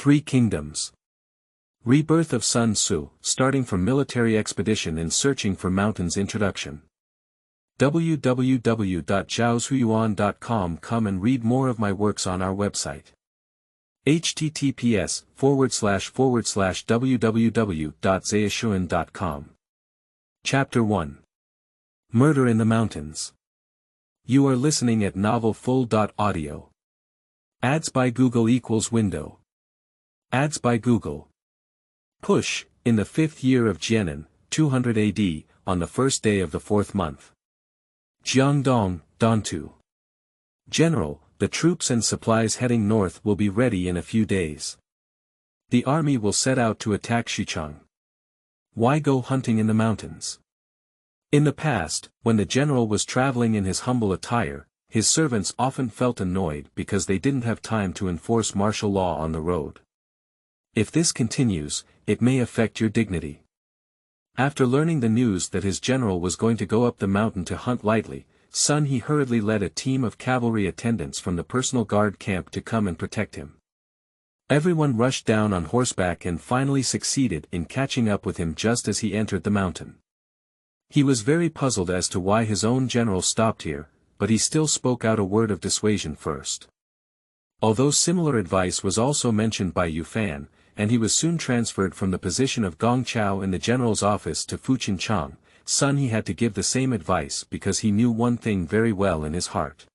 Three Kingdoms. Rebirth of Sun Tzu, starting from military expedition and searching for mountains. Introduction. www.zhaozhuyuan.com. Come and read more of my works on our website. https://www.zhaozhuyuan.com. Chapter 1. Murder in the Mountains. You are listening at novel full.audio. Ads by Google equals window. Ads by Google. Push, in the 5th year of Jianan, 200 AD, on the 1st day of the 4th month. Jiangdong, Dantu. General, the troops and supplies heading north will be ready in a few days. The army will set out to attack Xuchang. Why go hunting in the mountains? In the past, when the general was traveling in his humble attire, his servants often felt annoyed because they didn't have time to enforce martial law on the road. If this continues, it may affect your dignity. After learning the news that his general was going to go up the mountain to hunt lightly, he hurriedly led a team of cavalry attendants from the personal guard camp to come and protect him. Everyone rushed down on horseback and finally succeeded in catching up with him just as he entered the mountain. He was very puzzled as to why his own general stopped here, but he still spoke out a word of dissuasion first. Although similar advice was also mentioned by Yu Fan, and he was soon transferred from the position of Gong Chao in the general's office to Fuqin Chang, he had to give the same advice because he knew one thing very well in his heart.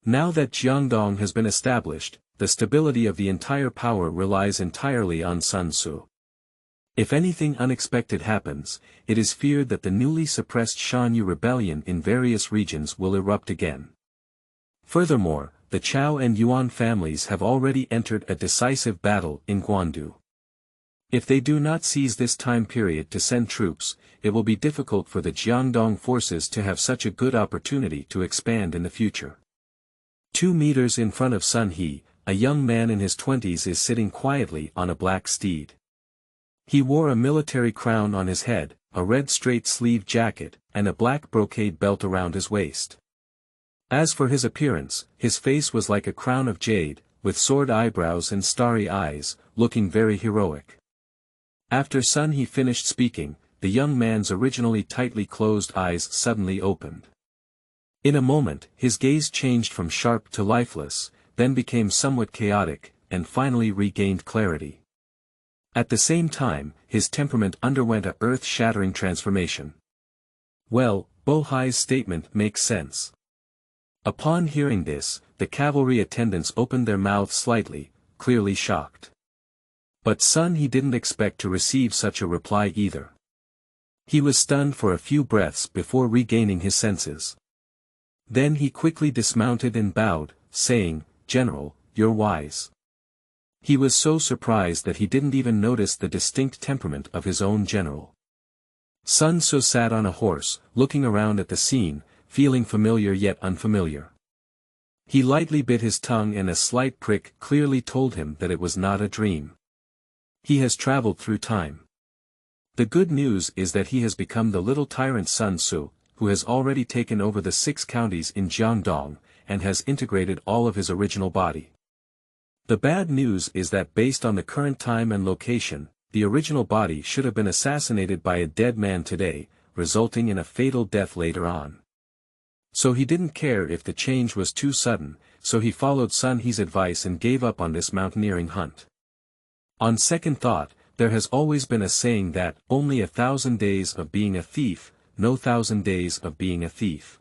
Now that Jiangdong has been established, the stability of the entire power relies entirely on Sun Tzu. If anything unexpected happens, it is feared that the newly suppressed Shan Yu rebellion in various regions will erupt again. Furthermore, the Chao and Yuan families have already entered a decisive battle in Guandu. If they do not seize this time period to send troops, it will be difficult for the Jiangdong forces to have such a good opportunity to expand in the future. 2 meters in front of Sun He, a young man in his 20s is sitting quietly on a black steed. He wore a military crown on his head, a red straight-sleeved jacket, and a black brocade belt around his waist. As for his appearance, his face was like a crown of jade, with sword eyebrows and starry eyes, looking very heroic. After He finished speaking, the young man's originally tightly closed eyes suddenly opened. In a moment, his gaze changed from sharp to lifeless, then became somewhat chaotic, and finally regained clarity. At the same time, his temperament underwent a earth-shattering transformation. Well, Bo Hai's statement makes sense. Upon hearing this, the cavalry attendants opened their mouths slightly, clearly shocked. But He didn't expect to receive such a reply either. He was stunned for a few breaths before regaining his senses. Then he quickly dismounted and bowed, saying, "General, you're wise." He was so surprised that he didn't even notice the distinct temperament of his own general. Sun Tzu sat on a horse, looking around at the scene, feeling familiar yet unfamiliar. He lightly bit his tongue and a slight prick clearly told him that it was not a dream. He has traveled through time. The good news is that he has become the little tyrant Sun Tzu, who has already taken over the 6 counties in Jiangdong, and has integrated all of his original body. The bad news is that based on the current time and location, the original body should have been assassinated by a dead man today, resulting in a fatal death later on. So he didn't care if the change was too sudden, so he followed Sun He's advice and gave up on this mountaineering hunt. On second thought, there has always been a saying that, only 1,000 days of being a thief, no 1,000 days of being a thief.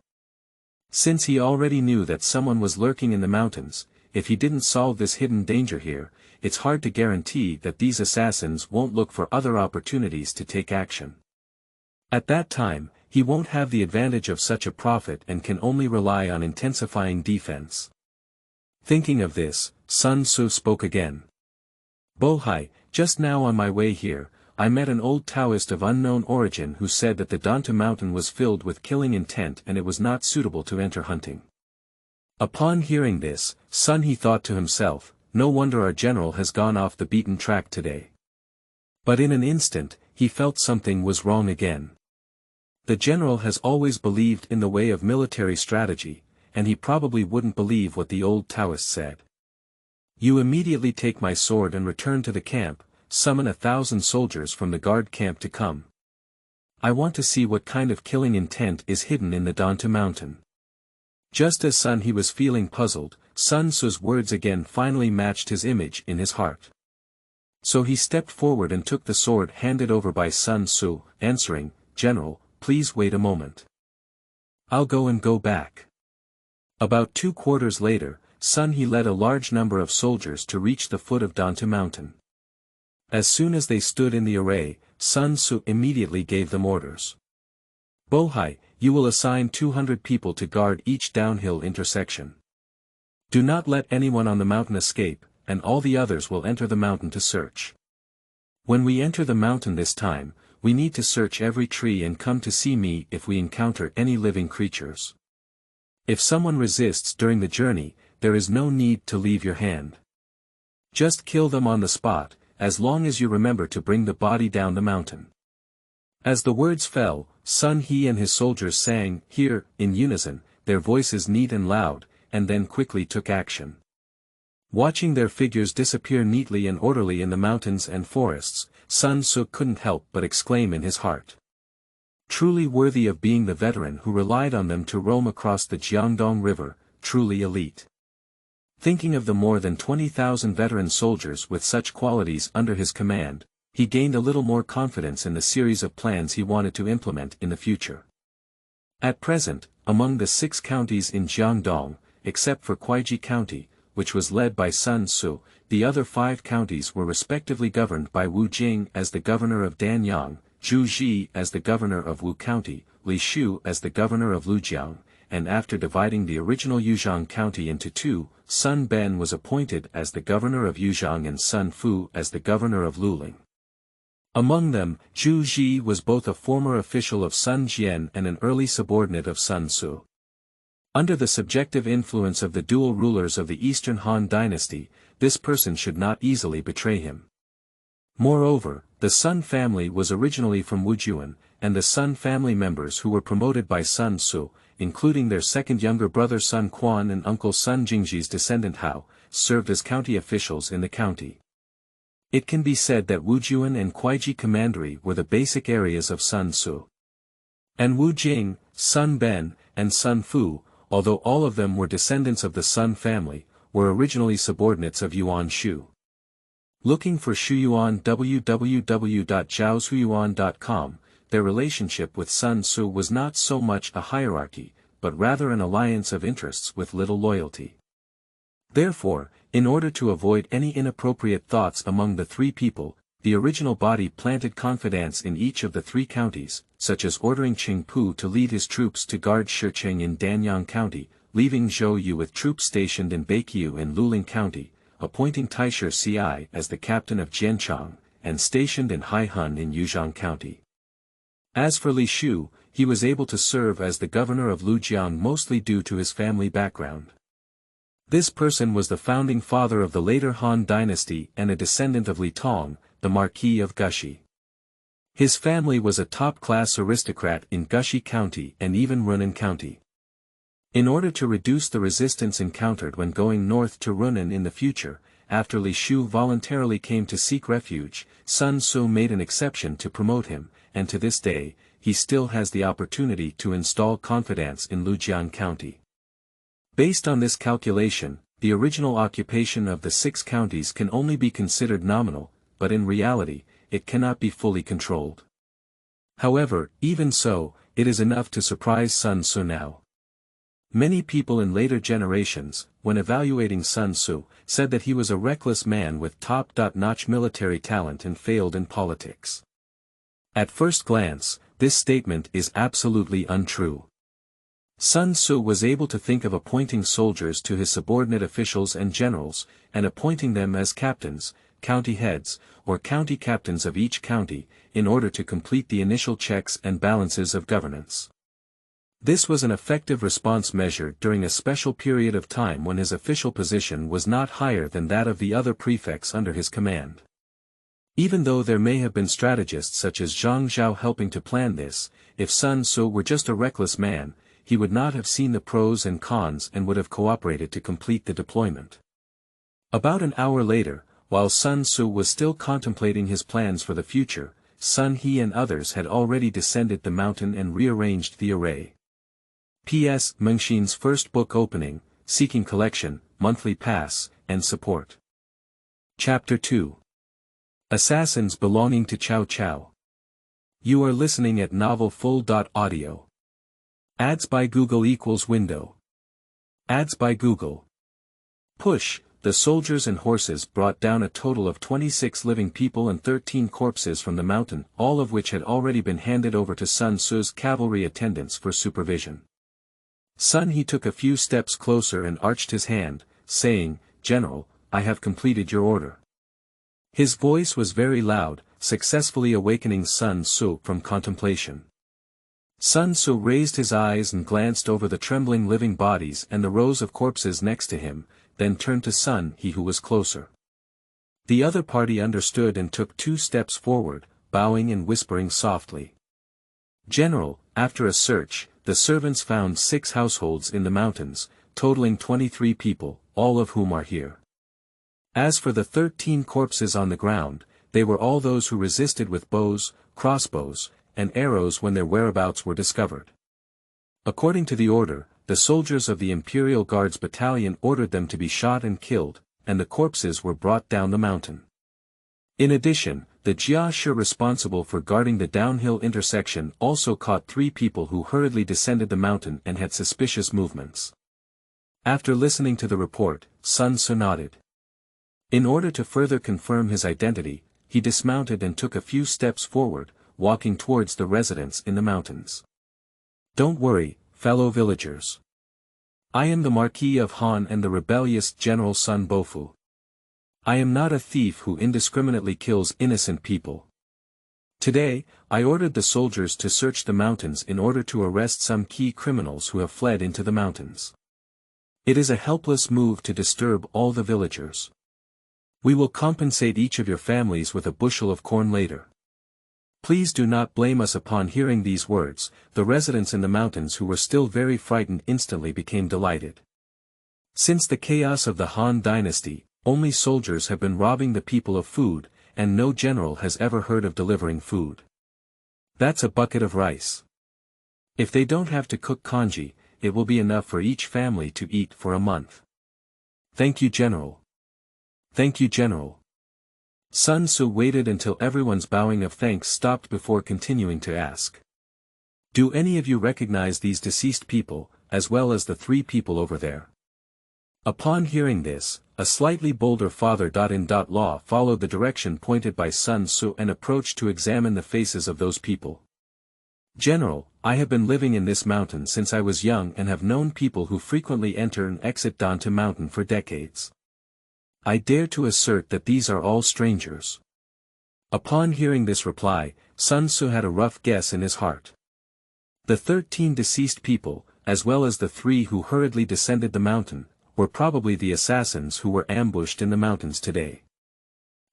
Since he already knew that someone was lurking in the mountains, if he didn't solve this hidden danger here, it's hard to guarantee that these assassins won't look for other opportunities to take action. At that time, he won't have the advantage of such a prophet and can only rely on intensifying defense. Thinking of this, Sun Tzu spoke again. "Bo Hai, just now on my way here, I met an old Taoist of unknown origin who said that the Dantu mountain was filled with killing intent and it was not suitable to enter hunting." Upon hearing this, He thought to himself, no wonder our general has gone off the beaten track today. But in an instant, he felt something was wrong again. The general has always believed in the way of military strategy, and he probably wouldn't believe what the old Taoist said. You immediately take my sword and return to the camp, summon 1,000 soldiers from the guard camp to come. I want to see what kind of killing intent is hidden in the Dantu mountain. Just as Sun He was feeling puzzled, Sun Tzu's words again finally matched his image in his heart. So he stepped forward and took the sword handed over by Sun Tzu, answering, "General, please wait a moment. I'll go and go back." About 2 quarters later, Sun He led a large number of soldiers to reach the foot of Dantu mountain. As soon as they stood in the array, Sun Tzu immediately gave them orders. "Bohai, you will assign 200 people to guard each downhill intersection. Do not let anyone on the mountain escape, and all the others will enter the mountain to search. When we enter the mountain this time, we need to search every tree and come to see me if we encounter any living creatures. If someone resists during the journey, there is no need to leave your hand. Just kill them on the spot, as long as you remember to bring the body down the mountain." As the words fell, Sun He and his soldiers sang, "Here," in unison, their voices neat and loud, and then quickly took action. Watching their figures disappear neatly and orderly in the mountains and forests, Sun Tzu couldn't help but exclaim in his heart. Truly worthy of being the veteran who relied on them to roam across the Jiangdong River, truly elite. Thinking of the more than 20,000 veteran soldiers with such qualities under his command, he gained a little more confidence in the series of plans he wanted to implement in the future. At present, among the 6 counties in Jiangdong, except for Quiji County, which was led by Sun Tzu, the other 5 counties were respectively governed by Wu Jing as the governor of Danyang, Zhu Ji as the governor of Wu County, Li Shu as the governor of Lujiang, and after dividing the original Yuzhang County into 2, Sun Ben was appointed as the governor of Yuzhang and Sun Fu as the governor of Luling. Among them, Zhu Ji was both a former official of Sun Jian and an early subordinate of Sun Tzu. Under the subjective influence of the dual rulers of the Eastern Han dynasty, this person should not easily betray him. Moreover, the Sun family was originally from Wujuan, and the Sun family members who were promoted by Sun Tzu, including their second younger brother Sun Quan and uncle Sun Jingji's descendant Hao, served as county officials in the county. It can be said that Wujuan and Quiji Commandery were the basic areas of Sun Tzu. And Wu Jing, Sun Ben, and Sun Fu, although all of them were descendants of the Sun family, were originally subordinates of Yuan Shu. Looking for Shuyuan www.zhaoshuyuan.com, their relationship with Sun Tzu was not so much a hierarchy, but rather an alliance of interests with little loyalty. Therefore, in order to avoid any inappropriate thoughts among the 3 people, the original body planted confidence in each of the 3 counties, such as ordering Qing Pu to lead his troops to guard Shicheng in Danyang County, leaving Zhou Yu with troops stationed in Beiqiu in Luling County, appointing Taisher Ci as the captain of Jianchang, and stationed in Haihun in Yuzhang County. As for Li Shu, he was able to serve as the governor of Lujiang mostly due to his family background. This person was the founding father of the later Han dynasty and a descendant of Li Tong, the Marquis of Gushi. His family was a top-class aristocrat in Gushi County and even Runan County. In order to reduce the resistance encountered when going north to Runan in the future, after Li Shu voluntarily came to seek refuge, Sun Tzu made an exception to promote him, and to this day, he still has the opportunity to install confidence in Lujiang County. Based on this calculation, the original occupation of the 6 counties can only be considered nominal, but in reality, it cannot be fully controlled. However, even so, it is enough to surprise Sun Tzu now. Many people in later generations, when evaluating Sun Tzu, said that he was a reckless man with top-notch military talent and failed in politics. At first glance, this statement is absolutely untrue. Sun Tzu was able to think of appointing soldiers to his subordinate officials and generals, and appointing them as captains, county heads, or county captains of each county, in order to complete the initial checks and balances of governance. This was an effective response measure during a special period of time when his official position was not higher than that of the other prefects under his command. Even though there may have been strategists such as Zhang Zhao helping to plan this, if Sun Tzu were just a reckless man, he would not have seen the pros and cons and would have cooperated to complete the deployment. About an hour later, while Sun Tzu was still contemplating his plans for the future, Sun He and others had already descended the mountain and rearranged the array. P.S. Mengxin's first book opening, seeking collection, monthly pass, and support. Chapter 2. Assassins belonging to Cao Cao. You are listening at novelfull.audio. Ads by Google equals window. Ads by Google. Push. The soldiers and horses brought down a total of 26 living people and 13 corpses from the mountain, all of which had already been handed over to Sun Tzu's cavalry attendants for supervision. Sun He took a few steps closer and arched his hand, saying, "General, I have completed your order." His voice was very loud, successfully awakening Sun Tzu from contemplation. Sun Tzu raised his eyes and glanced over the trembling living bodies and the rows of corpses next to him, then turned to Sun He who was closer. The other party understood and took 2 steps forward, bowing and whispering softly. "General, after a search, the servants found 6 households in the mountains, totaling 23 people, all of whom are here. As for the 13 corpses on the ground, they were all those who resisted with bows, crossbows, and arrows when their whereabouts were discovered. According to the order, the soldiers of the Imperial Guards Battalion ordered them to be shot and killed, and the corpses were brought down the mountain. In addition, the Jia responsible for guarding the downhill intersection also caught 3 people who hurriedly descended the mountain and had suspicious movements." After listening to the report, Sun Tzu nodded. In order to further confirm his identity, he dismounted and took a few steps forward, walking towards the residence in the mountains. "Don't worry, fellow villagers. I am the Marquis of Han and the rebellious General Sun Bofu. I am not a thief who indiscriminately kills innocent people. Today, I ordered the soldiers to search the mountains in order to arrest some key criminals who have fled into the mountains. It is a helpless move to disturb all the villagers. We will compensate each of your families with a bushel of corn later. Please do not blame us." Upon hearing these words, the residents in the mountains who were still very frightened instantly became delighted. Since the chaos of the Han dynasty, only soldiers have been robbing the people of food, and no general has ever heard of delivering food. That's a bucket of rice. If they don't have to cook congee, it will be enough for each family to eat for a month. Thank you, General. Thank you, General. Sun Tzu waited until everyone's bowing of thanks stopped before continuing to ask. "Do any of you recognize these deceased people, as well as the 3 people over there?" Upon hearing this, a slightly bolder father-in-law followed the direction pointed by Sun Tzu and approached to examine the faces of those people. "General, I have been living in this mountain since I was young and have known people who frequently enter and exit Dante Mountain for decades. I dare to assert that these are all strangers." Upon hearing this reply, Sun Tzu had a rough guess in his heart. The 13 deceased people, as well as the 3 who hurriedly descended the mountain, were probably the assassins who were ambushed in the mountains today.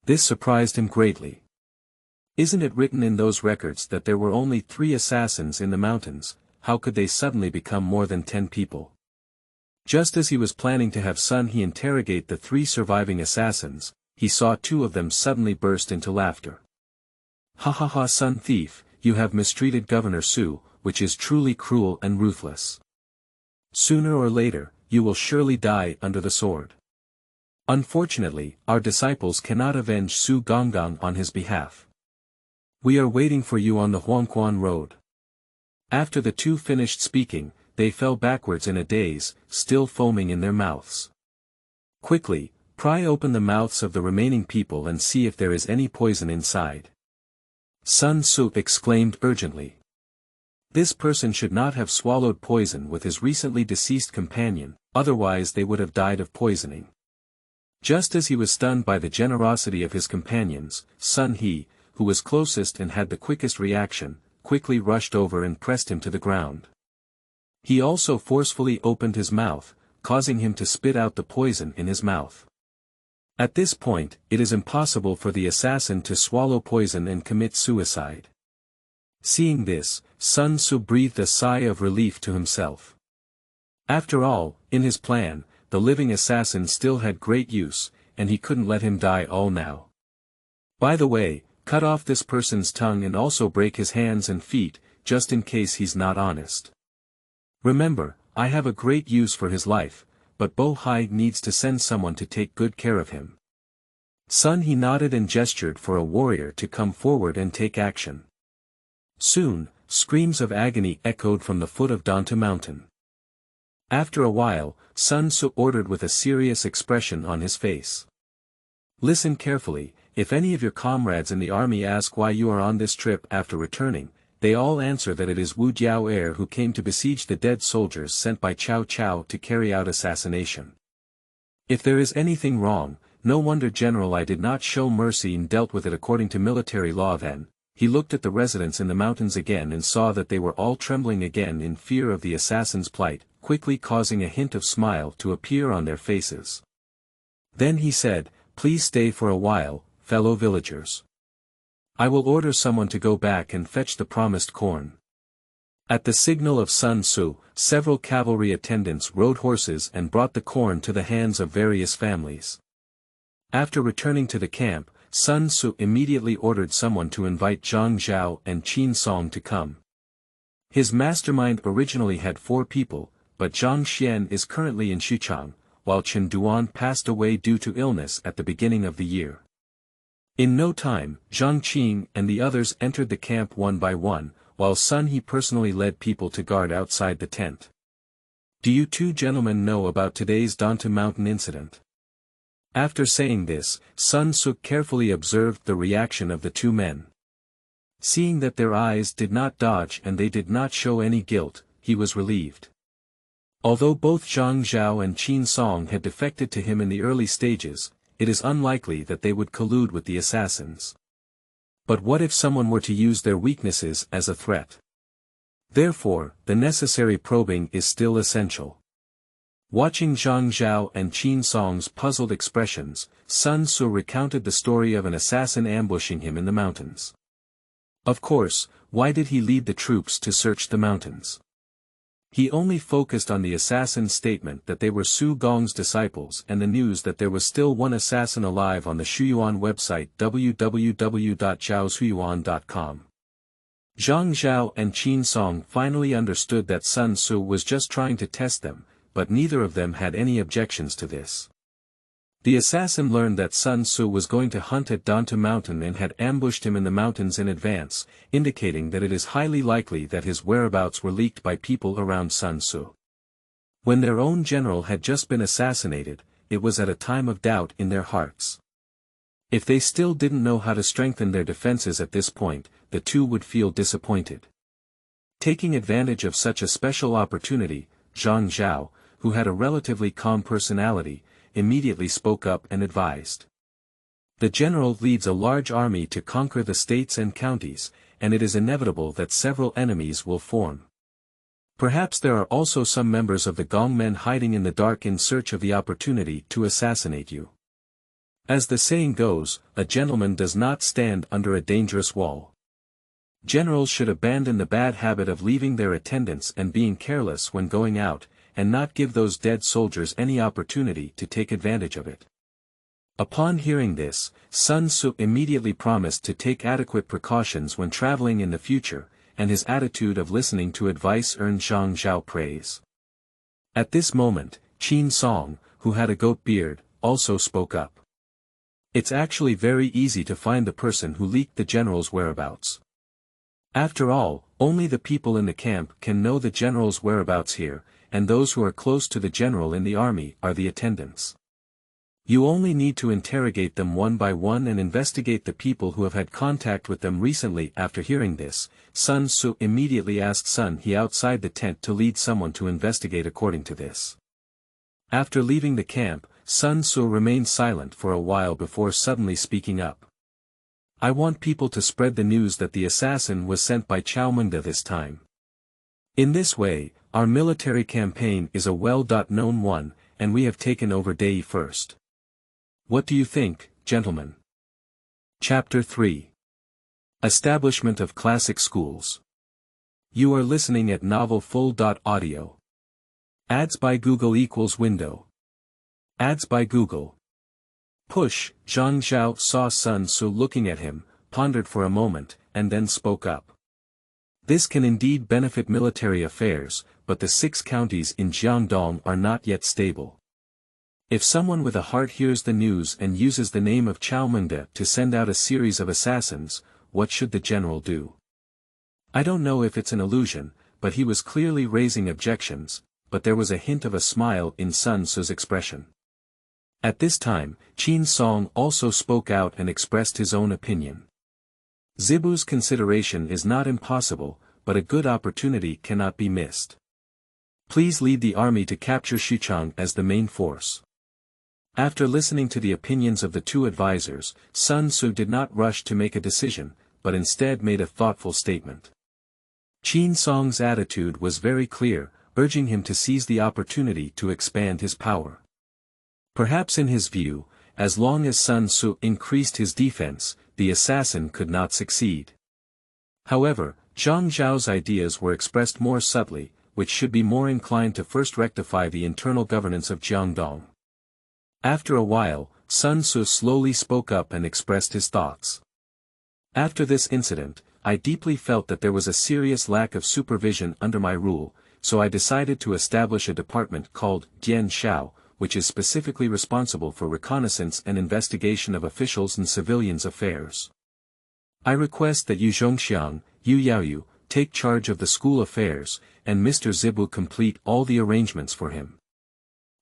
This surprised him greatly. Isn't it written in those records that there were only 3 assassins in the mountains? How could they suddenly become more than 10 people? Just as he was planning to have Sun He interrogate the 3 surviving assassins, he saw 2 of them suddenly burst into laughter. "Ha ha ha, Sun Thief, you have mistreated Governor Su, which is truly cruel and ruthless. Sooner or later, you will surely die under the sword. Unfortunately, our disciples cannot avenge Su Gonggang on his behalf. We are waiting for you on the Huangquan road." After the 2 finished speaking, they fell backwards in a daze, still foaming in their mouths. "Quickly, pry open the mouths of the remaining people and see if there is any poison inside," Sun Tzu exclaimed urgently. This person should not have swallowed poison with his recently deceased companion, otherwise they would have died of poisoning. Just as he was stunned by the generosity of his companions, Sun He, who was closest and had the quickest reaction, quickly rushed over and pressed him to the ground. He also forcefully opened his mouth, causing him to spit out the poison in his mouth. At this point, it is impossible for the assassin to swallow poison and commit suicide. Seeing this, Sun Tzu breathed a sigh of relief to himself. After all, in his plan, the living assassin still had great use, and he couldn't let him die all now. By the way, cut off this person's tongue and also break his hands and feet, just in case he's not honest. Remember, I have a great use for his life, but Bo Hai needs to send someone to take good care of him. Son, he nodded and gestured for a warrior to come forward and take action. Soon, screams of agony echoed from the foot of Danta Mountain. After a while, Sun Tzu ordered with a serious expression on his face. Listen carefully, if any of your comrades in the army ask why you are on this trip after returning, they all answer that it is Wu Jiao heir who came to besiege the dead soldiers sent by Cao Cao to carry out assassination. If there is anything wrong, no wonder General I did not show mercy and dealt with it according to military law then. He looked at the residents in the mountains again and saw that they were all trembling again in fear of the assassin's plight, quickly causing a hint of smile to appear on their faces. Then he said, "Please stay for a while, fellow villagers. I will order someone to go back and fetch the promised corn." At the signal of Sun Tzu, several cavalry attendants rode horses and brought the corn to the hands of various families. After returning to the camp, Sun Tzu immediately ordered someone to invite Zhang Zhao and Qin Song to come. His mastermind originally had 4 people, but Zhang Xian is currently in Xuchang, while Chen Duan passed away due to illness at the beginning of the year. In no time, Zhang Qing and the others entered the camp one by one, while Sun He personally led people to guard outside the tent. Do you 2 gentlemen know about today's Danta Mountain incident? After saying this, Sun Tzu carefully observed the reaction of the 2 men. Seeing that their eyes did not dodge and they did not show any guilt, he was relieved. Although both Zhang Zhao and Qin Song had defected to him in the early stages, it is unlikely that they would collude with the assassins. But what if someone were to use their weaknesses as a threat? Therefore, the necessary probing is still essential. Watching Zhang Zhao and Qin Song's puzzled expressions, Sun Tzu recounted the story of an assassin ambushing him in the mountains. Of course, why did he lead the troops to search the mountains? He only focused on the assassin's statement that they were Su Gong's disciples and the news that there was still one assassin alive on the Shuyuan website www.zhaoshuyuan.com. Zhang Zhao and Qin Song finally understood that Sun Tzu was just trying to test them, but neither of them had any objections to this. The assassin learned that Sun Tzu was going to hunt at Danta Mountain and had ambushed him in the mountains in advance, indicating that it is highly likely that his whereabouts were leaked by people around Sun Tzu. When their own general had just been assassinated, it was at a time of doubt in their hearts. If they still didn't know how to strengthen their defenses at this point, the 2 would feel disappointed. Taking advantage of such a special opportunity, Zhang Zhao, who had a relatively calm personality, immediately spoke up and advised. The general leads a large army to conquer the states and counties, and it is inevitable that several enemies will form. Perhaps there are also some members of the Gongmen hiding in the dark in search of the opportunity to assassinate you. As the saying goes, a gentleman does not stand under a dangerous wall. Generals should abandon the bad habit of leaving their attendants and being careless when going out, and not give those dead soldiers any opportunity to take advantage of it. Upon hearing this, Sun Tzu immediately promised to take adequate precautions when traveling in the future, and his attitude of listening to advice earned Zhang Zhao praise. At this moment, Qin Song, who had a goat beard, also spoke up. It's actually very easy to find the person who leaked the general's whereabouts. After all, only the people in the camp can know the general's whereabouts here, and those who are close to the general in the army are the attendants. You only need to interrogate them one by one and investigate the people who have had contact with them recently. After hearing this, Sun Tzu immediately asked Sun He outside the tent to lead someone to investigate according to this. After leaving the camp, Sun Tzu remained silent for a while before suddenly speaking up. I want people to spread the news that the assassin was sent by Chao Mengda this time. In this way, our military campaign is a well-known one, and we have taken over Dei first. What do you think, gentlemen? Chapter 3. Establishment of Classic Schools. You are listening at novelfull.audio. Ads by Google equals window. Ads by Google. Push. Zhang Zhao saw Sun Tzu looking at him, pondered for a moment, and then spoke up. This can indeed benefit military affairs, but the 6 counties in Jiangdong are not yet stable. If someone with a heart hears the news and uses the name of Chao Mengde to send out a series of assassins, what should the general do? I don't know if it's an illusion, but he was clearly raising objections, but there was a hint of a smile in Sun Tzu's expression. At this time, Qin Song also spoke out and expressed his own opinion. Zibu's consideration is not impossible, but a good opportunity cannot be missed. Please lead the army to capture Xuchang as the main force. After listening to the opinions of the 2 advisors, Sun Tzu did not rush to make a decision, but instead made a thoughtful statement. Qin Song's attitude was very clear, urging him to seize the opportunity to expand his power. Perhaps in his view, as long as Sun Tzu increased his defense, the assassin could not succeed. However, Zhang Zhao's ideas were expressed more subtly, which should be more inclined to first rectify the internal governance of Jiangdong. After a while, Sun Tzu slowly spoke up and expressed his thoughts. After this incident, I deeply felt that there was a serious lack of supervision under my rule, so I decided to establish a department called Dian Shao, which is specifically responsible for reconnaissance and investigation of officials and civilians' affairs. I request that Yu Zhongxiang, Yu Yaoyu, take charge of the school affairs, and Mr. Zibu complete all the arrangements for him.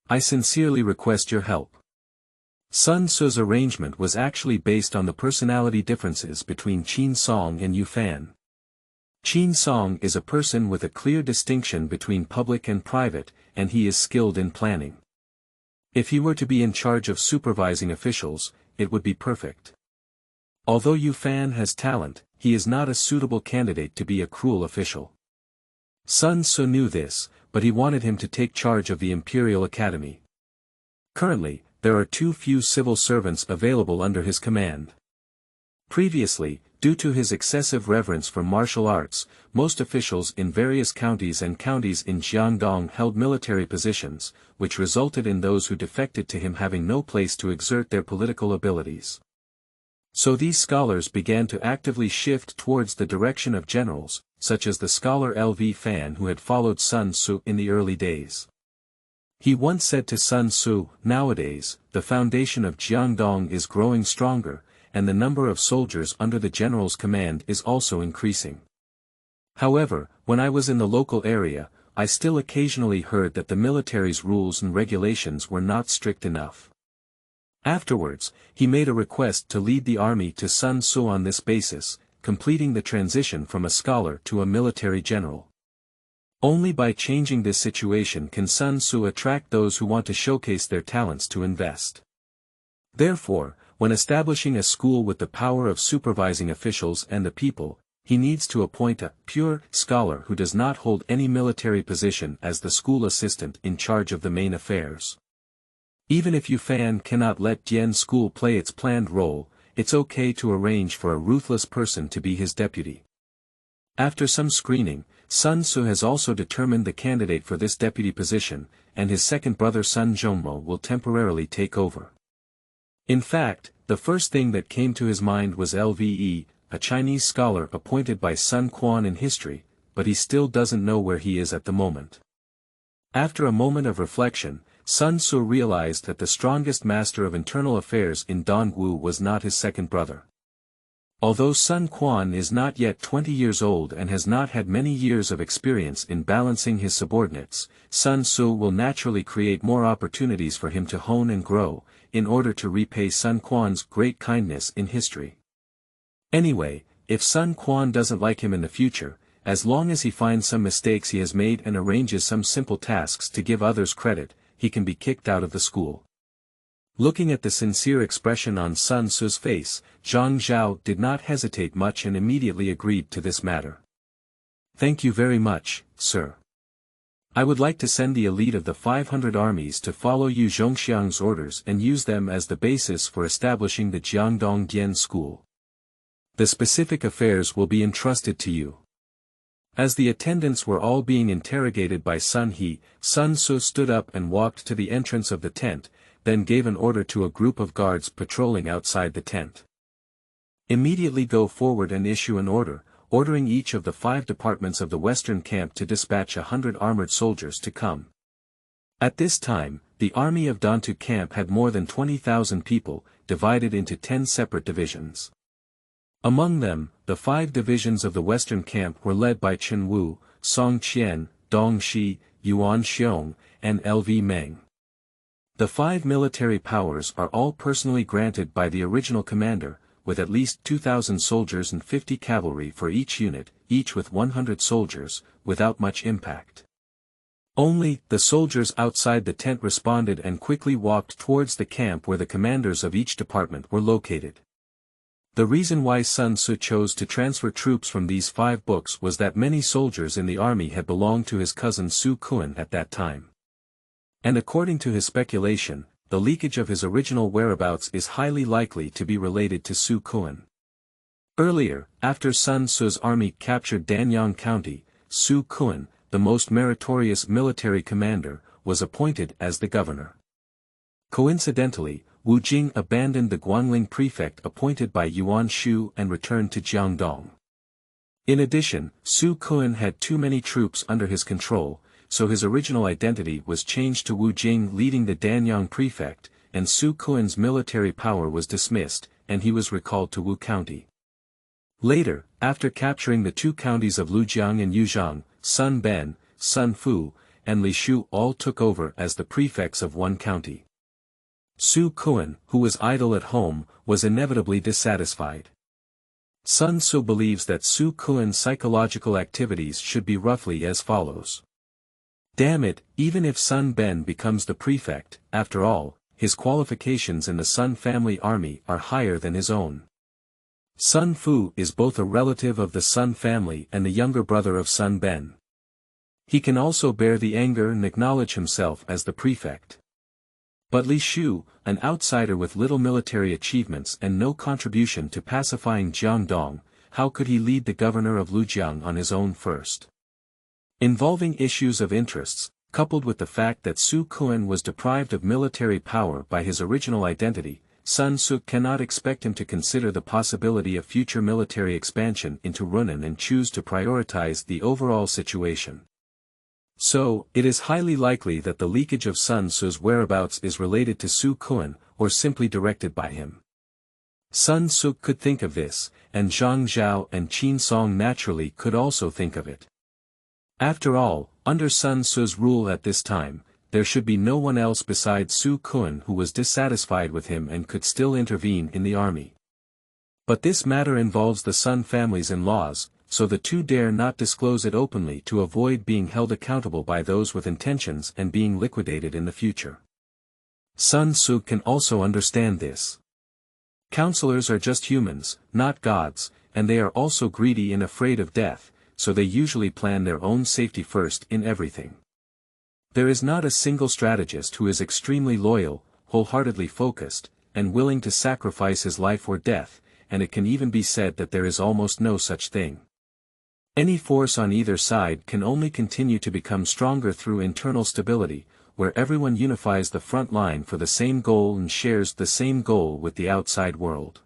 I sincerely request your help. Sun Tzu's arrangement was actually based on the personality differences between Qin Song and Yu Fan. Qin Song is a person with a clear distinction between public and private, and he is skilled in planning. If he were to be in charge of supervising officials, it would be perfect. Although Yu Fan has talent, he is not a suitable candidate to be a cruel official. Sun Tzu knew this, but he wanted him to take charge of the Imperial Academy. Currently, there are too few civil servants available under his command. Previously, due to his excessive reverence for martial arts, most officials in various counties and counties in Jiangdong held military positions, which resulted in those who defected to him having no place to exert their political abilities. So these scholars began to actively shift towards the direction of generals, such as the scholar Lv Fan who had followed Sun Tzu in the early days. He once said to Sun Tzu, "Nowadays, the foundation of Jiangdong is growing stronger, and the number of soldiers under the general's command is also increasing." However, when I was in the local area, I still occasionally heard that the military's rules and regulations were not strict enough. Afterwards, he made a request to lead the army to Sun Tzu on this basis, completing the transition from a scholar to a military general. Only by changing this situation can Sun Tzu attract those who want to showcase their talents to invest. Therefore, when establishing a school with the power of supervising officials and the people, he needs to appoint a pure scholar who does not hold any military position as the school assistant in charge of the main affairs. Even if Yu Fan cannot let Dian School play its planned role, it's okay to arrange for a ruthless person to be his deputy. After some screening, Sun Tzu has also determined the candidate for this deputy position, and his second brother Sun Zhongmo will temporarily take over. In fact, the first thing that came to his mind was Lve, a Chinese scholar appointed by Sun Quan in history, but he still doesn't know where he is at the moment. After a moment of reflection, Sun Tzu realized that the strongest master of internal affairs in Dongwu was not his second brother. Although Sun Quan is not yet 20 years old and has not had many years of experience in balancing his subordinates, Sun Tzu will naturally create more opportunities for him to hone and grow, in order to repay Sun Quan's great kindness in history. Anyway, if Sun Quan doesn't like him in the future, as long as he finds some mistakes he has made and arranges some simple tasks to give others credit, he can be kicked out of the school. Looking at the sincere expression on Sun Tzu's face, Zhang Zhao did not hesitate much and immediately agreed to this matter. "Thank you very much, sir. I would like to send the elite of the 500 armies to follow Yu Zhongxiang's orders and use them as the basis for establishing the Jiangdong Dian School. The specific affairs will be entrusted to you." As the attendants were all being interrogated by Sun He, Sun Tzu stood up and walked to the entrance of the tent, then gave an order to a group of guards patrolling outside the tent. Immediately go forward and issue an order, ordering each of the 5 departments of the western camp to dispatch 100 armored soldiers to come. At this time, the army of Dantu camp had more than 20,000 people, divided into 10 separate divisions. Among them, the 5 divisions of the western camp were led by Chen Wu, Song Qian, Dong Shi, Yuan Xiong, and Lv Meng. The 5 military powers are all personally granted by the original commander, with at least 2,000 soldiers and 50 cavalry for each unit, each with 100 soldiers, without much impact. Only, the soldiers outside the tent responded and quickly walked towards the camp where the commanders of each department were located. The reason why Sun Tzu chose to transfer troops from these 5 books was that many soldiers in the army had belonged to his cousin Su Kuan at that time. And according to his speculation, the leakage of his original whereabouts is highly likely to be related to Su Kuan. Earlier, after Sun Tzu's army captured Danyang County, Su Kuan, the most meritorious military commander, was appointed as the governor. Coincidentally, Wu Jing abandoned the Guangling prefect appointed by Yuan Shu and returned to Jiangdong. In addition, Su Kuan had too many troops under his control, so his original identity was changed to Wu Jing leading the Danyang prefect, and Su Kuan's military power was dismissed, and he was recalled to Wu County. Later, after capturing the 2 counties of Lujiang and Yuzhang, Sun Ben, Sun Fu, and Li Shu all took over as the prefects of one county. Su Kuan, who was idle at home, was inevitably dissatisfied. Sun Tzu believes that Su Kuan's psychological activities should be roughly as follows. Damn it, even if Sun Ben becomes the prefect, after all, his qualifications in the Sun family army are higher than his own. Sun Fu is both a relative of the Sun family and the younger brother of Sun Ben. He can also bear the anger and acknowledge himself as the prefect. But Li Shu, an outsider with little military achievements and no contribution to pacifying Jiangdong, how could he lead the governor of Lujiang on his own first? Involving issues of interests, coupled with the fact that Su Kuan was deprived of military power by his original identity, Sun Tzu cannot expect him to consider the possibility of future military expansion into Runan and choose to prioritize the overall situation. So, it is highly likely that the leakage of Sun Tzu's whereabouts is related to Su Kuan, or simply directed by him. Sun Tzu could think of this, and Zhang Zhao and Qin Song naturally could also think of it. After all, under Sun Tzu's rule at this time, there should be no one else besides Su Kuan who was dissatisfied with him and could still intervene in the army. But this matter involves the Sun family's in-laws, so the two dare not disclose it openly to avoid being held accountable by those with intentions and being liquidated in the future. Sun Tzu can also understand this. Counselors are just humans, not gods, and they are also greedy and afraid of death, so they usually plan their own safety first in everything. There is not a single strategist who is extremely loyal, wholeheartedly focused, and willing to sacrifice his life or death, and it can even be said that there is almost no such thing. Any force on either side can only continue to become stronger through internal stability, where everyone unifies the front line for the same goal and shares the same goal with the outside world.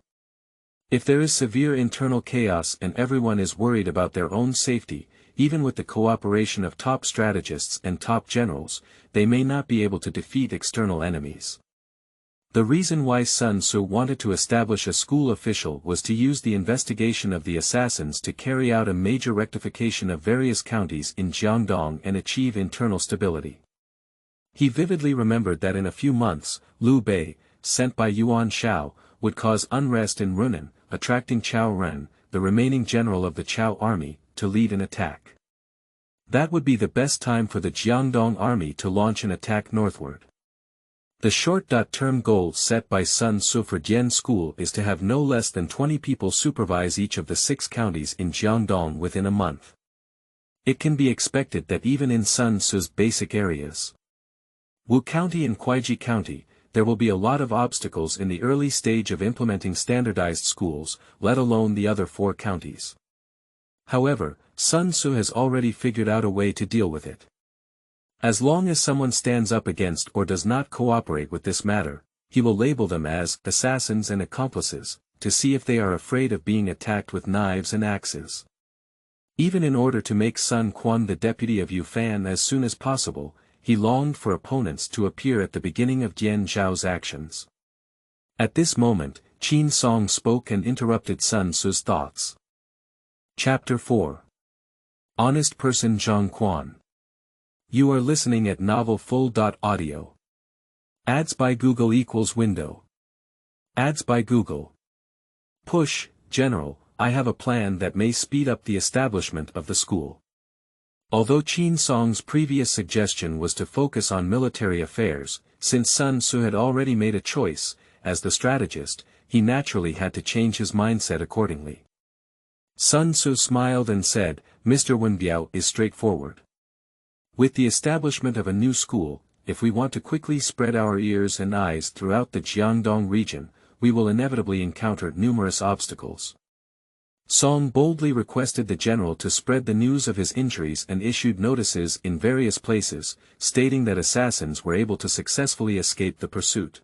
If there is severe internal chaos and everyone is worried about their own safety, even with the cooperation of top strategists and top generals, they may not be able to defeat external enemies. The reason why Sun Tzu wanted to establish a school official was to use the investigation of the assassins to carry out a major rectification of various counties in Jiangdong and achieve internal stability. He vividly remembered that in a few months, Liu Bei, sent by Yuan Shao, would cause unrest in Runan, attracting Chao Ren, the remaining general of the Chao army, to lead an attack. That would be the best time for the Jiangdong army to launch an attack northward. The short-term goal set by Sun Tzu for Jian School is to have no less than 20 people supervise each of the 6 counties in Jiangdong within a month. It can be expected that even in Sun Tzu's basic areas, Wu County and Kuaiji County, there will be a lot of obstacles in the early stage of implementing standardized schools, let alone the other 4 counties. However, Sun Tzu has already figured out a way to deal with it. As long as someone stands up against or does not cooperate with this matter, he will label them as assassins and accomplices, to see if they are afraid of being attacked with knives and axes. Even in order to make Sun Quan the deputy of Yufan as soon as possible, he longed for opponents to appear at the beginning of Dian Zhao's actions. At this moment, Qin Song spoke and interrupted Sun Tzu's thoughts. Chapter 4. Honest Person Zhang Quan. You are listening at novelfull.audio. Ads by Google equals window. Ads by Google. Push, General, I have a plan that may speed up the establishment of the school. Although Qin Song's previous suggestion was to focus on military affairs, since Sun Tzu had already made a choice, as the strategist, he naturally had to change his mindset accordingly. Sun Tzu smiled and said, Mr. Wenbiao is straightforward. With the establishment of a new school, if we want to quickly spread our ears and eyes throughout the Jiangdong region, we will inevitably encounter numerous obstacles. Song boldly requested the general to spread the news of his injuries and issued notices in various places, stating that assassins were able to successfully escape the pursuit.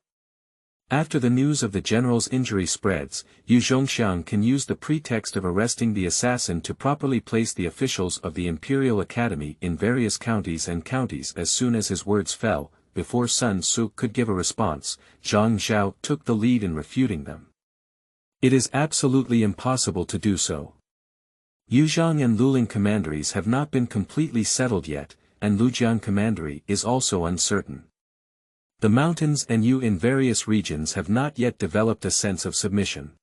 After the news of the general's injury spreads, Yu Zhongxiang can use the pretext of arresting the assassin to properly place the officials of the Imperial Academy in various counties as soon as his words fell. Before Sun Tzu could give a response, Zhang Zhao took the lead in refuting them. It is absolutely impossible to do so. Yuzhang and Luling commanderies have not been completely settled yet, and Lujiang commandery is also uncertain. The mountains and Yu in various regions have not yet developed a sense of submission.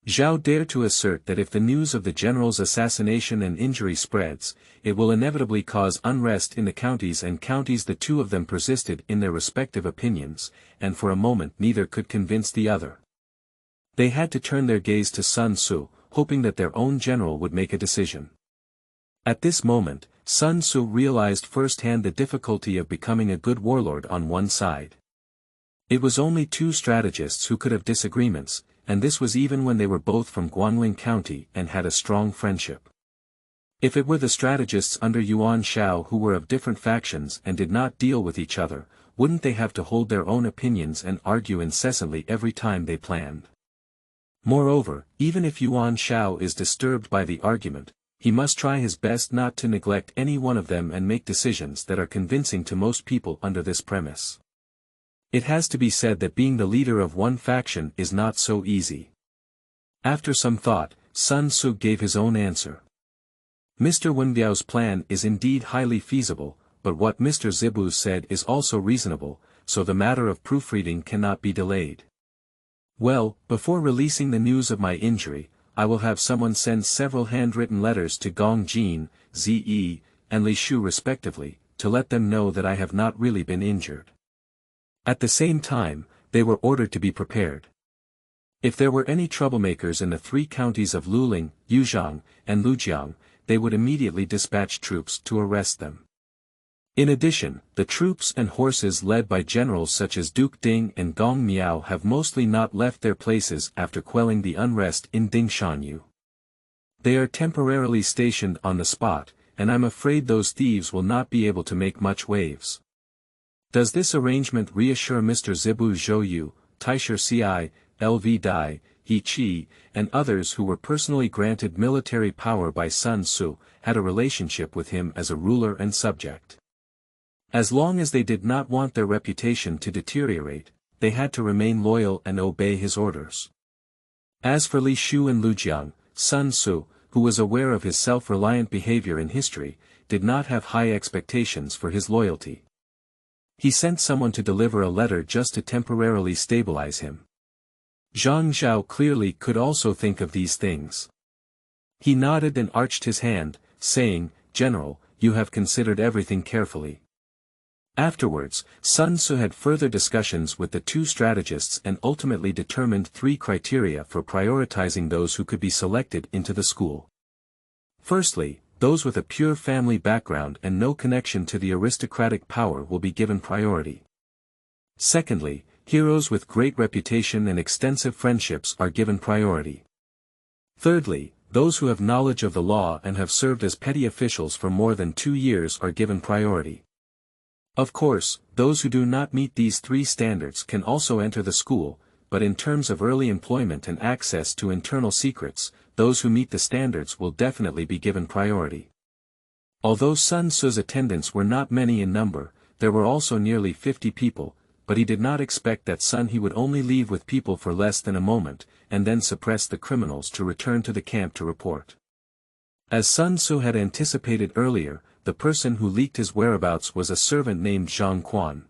Zhao dared to assert that if the news of the general's assassination and injury spreads, it will inevitably cause unrest in the counties. The two of them persisted in their respective opinions, and for a moment neither could convince the other. They had to turn their gaze to Sun Tzu, hoping that their own general would make a decision. At this moment, Sun Tzu realized firsthand the difficulty of becoming a good warlord on one side. It was only two strategists who could have disagreements, and this was even when they were both from Guangling County and had a strong friendship. If it were the strategists under Yuan Shao who were of different factions and did not deal with each other, wouldn't they have to hold their own opinions and argue incessantly every time they planned? Moreover, even if Yuan Shao is disturbed by the argument, he must try his best not to neglect any one of them and make decisions that are convincing to most people under this premise. It has to be said that being the leader of one faction is not so easy. After some thought, Sun Tzu gave his own answer. Mr. Wenbiao's plan is indeed highly feasible, but what Mr. Zibu said is also reasonable, so the matter of proofreading cannot be delayed. Well, before releasing the news of my injury, I will have someone send several handwritten letters to Gong Jin, Ze, and Li Shu respectively, to let them know that I have not really been injured. At the same time, they were ordered to be prepared. If there were any troublemakers in the three counties of Luling, Yuzhang, and Lujiang, they would immediately dispatch troops to arrest them. In addition, the troops and horses led by generals such as Duke Ding and Gong Miao have mostly not left their places after quelling the unrest in Dingshanyu. They are temporarily stationed on the spot, and I'm afraid those thieves will not be able to make much waves. Does this arrangement reassure Mr. Zibu Zhouyu, Taisher Ci, Lv Dai, He Qi, and others who were personally granted military power by Sun Tzu, had a relationship with him as a ruler and subject? As long as they did not want their reputation to deteriorate, they had to remain loyal and obey his orders. As for Li Shu and Lujiang, Sun Tzu, who was aware of his self-reliant behavior in history, did not have high expectations for his loyalty. He sent someone to deliver a letter just to temporarily stabilize him. Zhang Zhao clearly could also think of these things. He nodded and arched his hand, saying, "General, you have considered everything carefully." Afterwards, Sun Tzu had further discussions with the two strategists and ultimately determined three criteria for prioritizing those who could be selected into the school. Firstly, those with a pure family background and no connection to the aristocratic power will be given priority. Secondly, heroes with great reputation and extensive friendships are given priority. Thirdly, those who have knowledge of the law and have served as petty officials for more than 2 years are given priority. Of course, those who do not meet these three standards can also enter the school, but in terms of early employment and access to internal secrets, those who meet the standards will definitely be given priority. Although Sun Tzu's attendants were not many in number, there were also nearly 50 people, but he did not expect that he would only leave with people for less than a moment, and then suppress the criminals to return to the camp to report. As Sun Tzu had anticipated earlier, the person who leaked his whereabouts was a servant named Zhang Quan.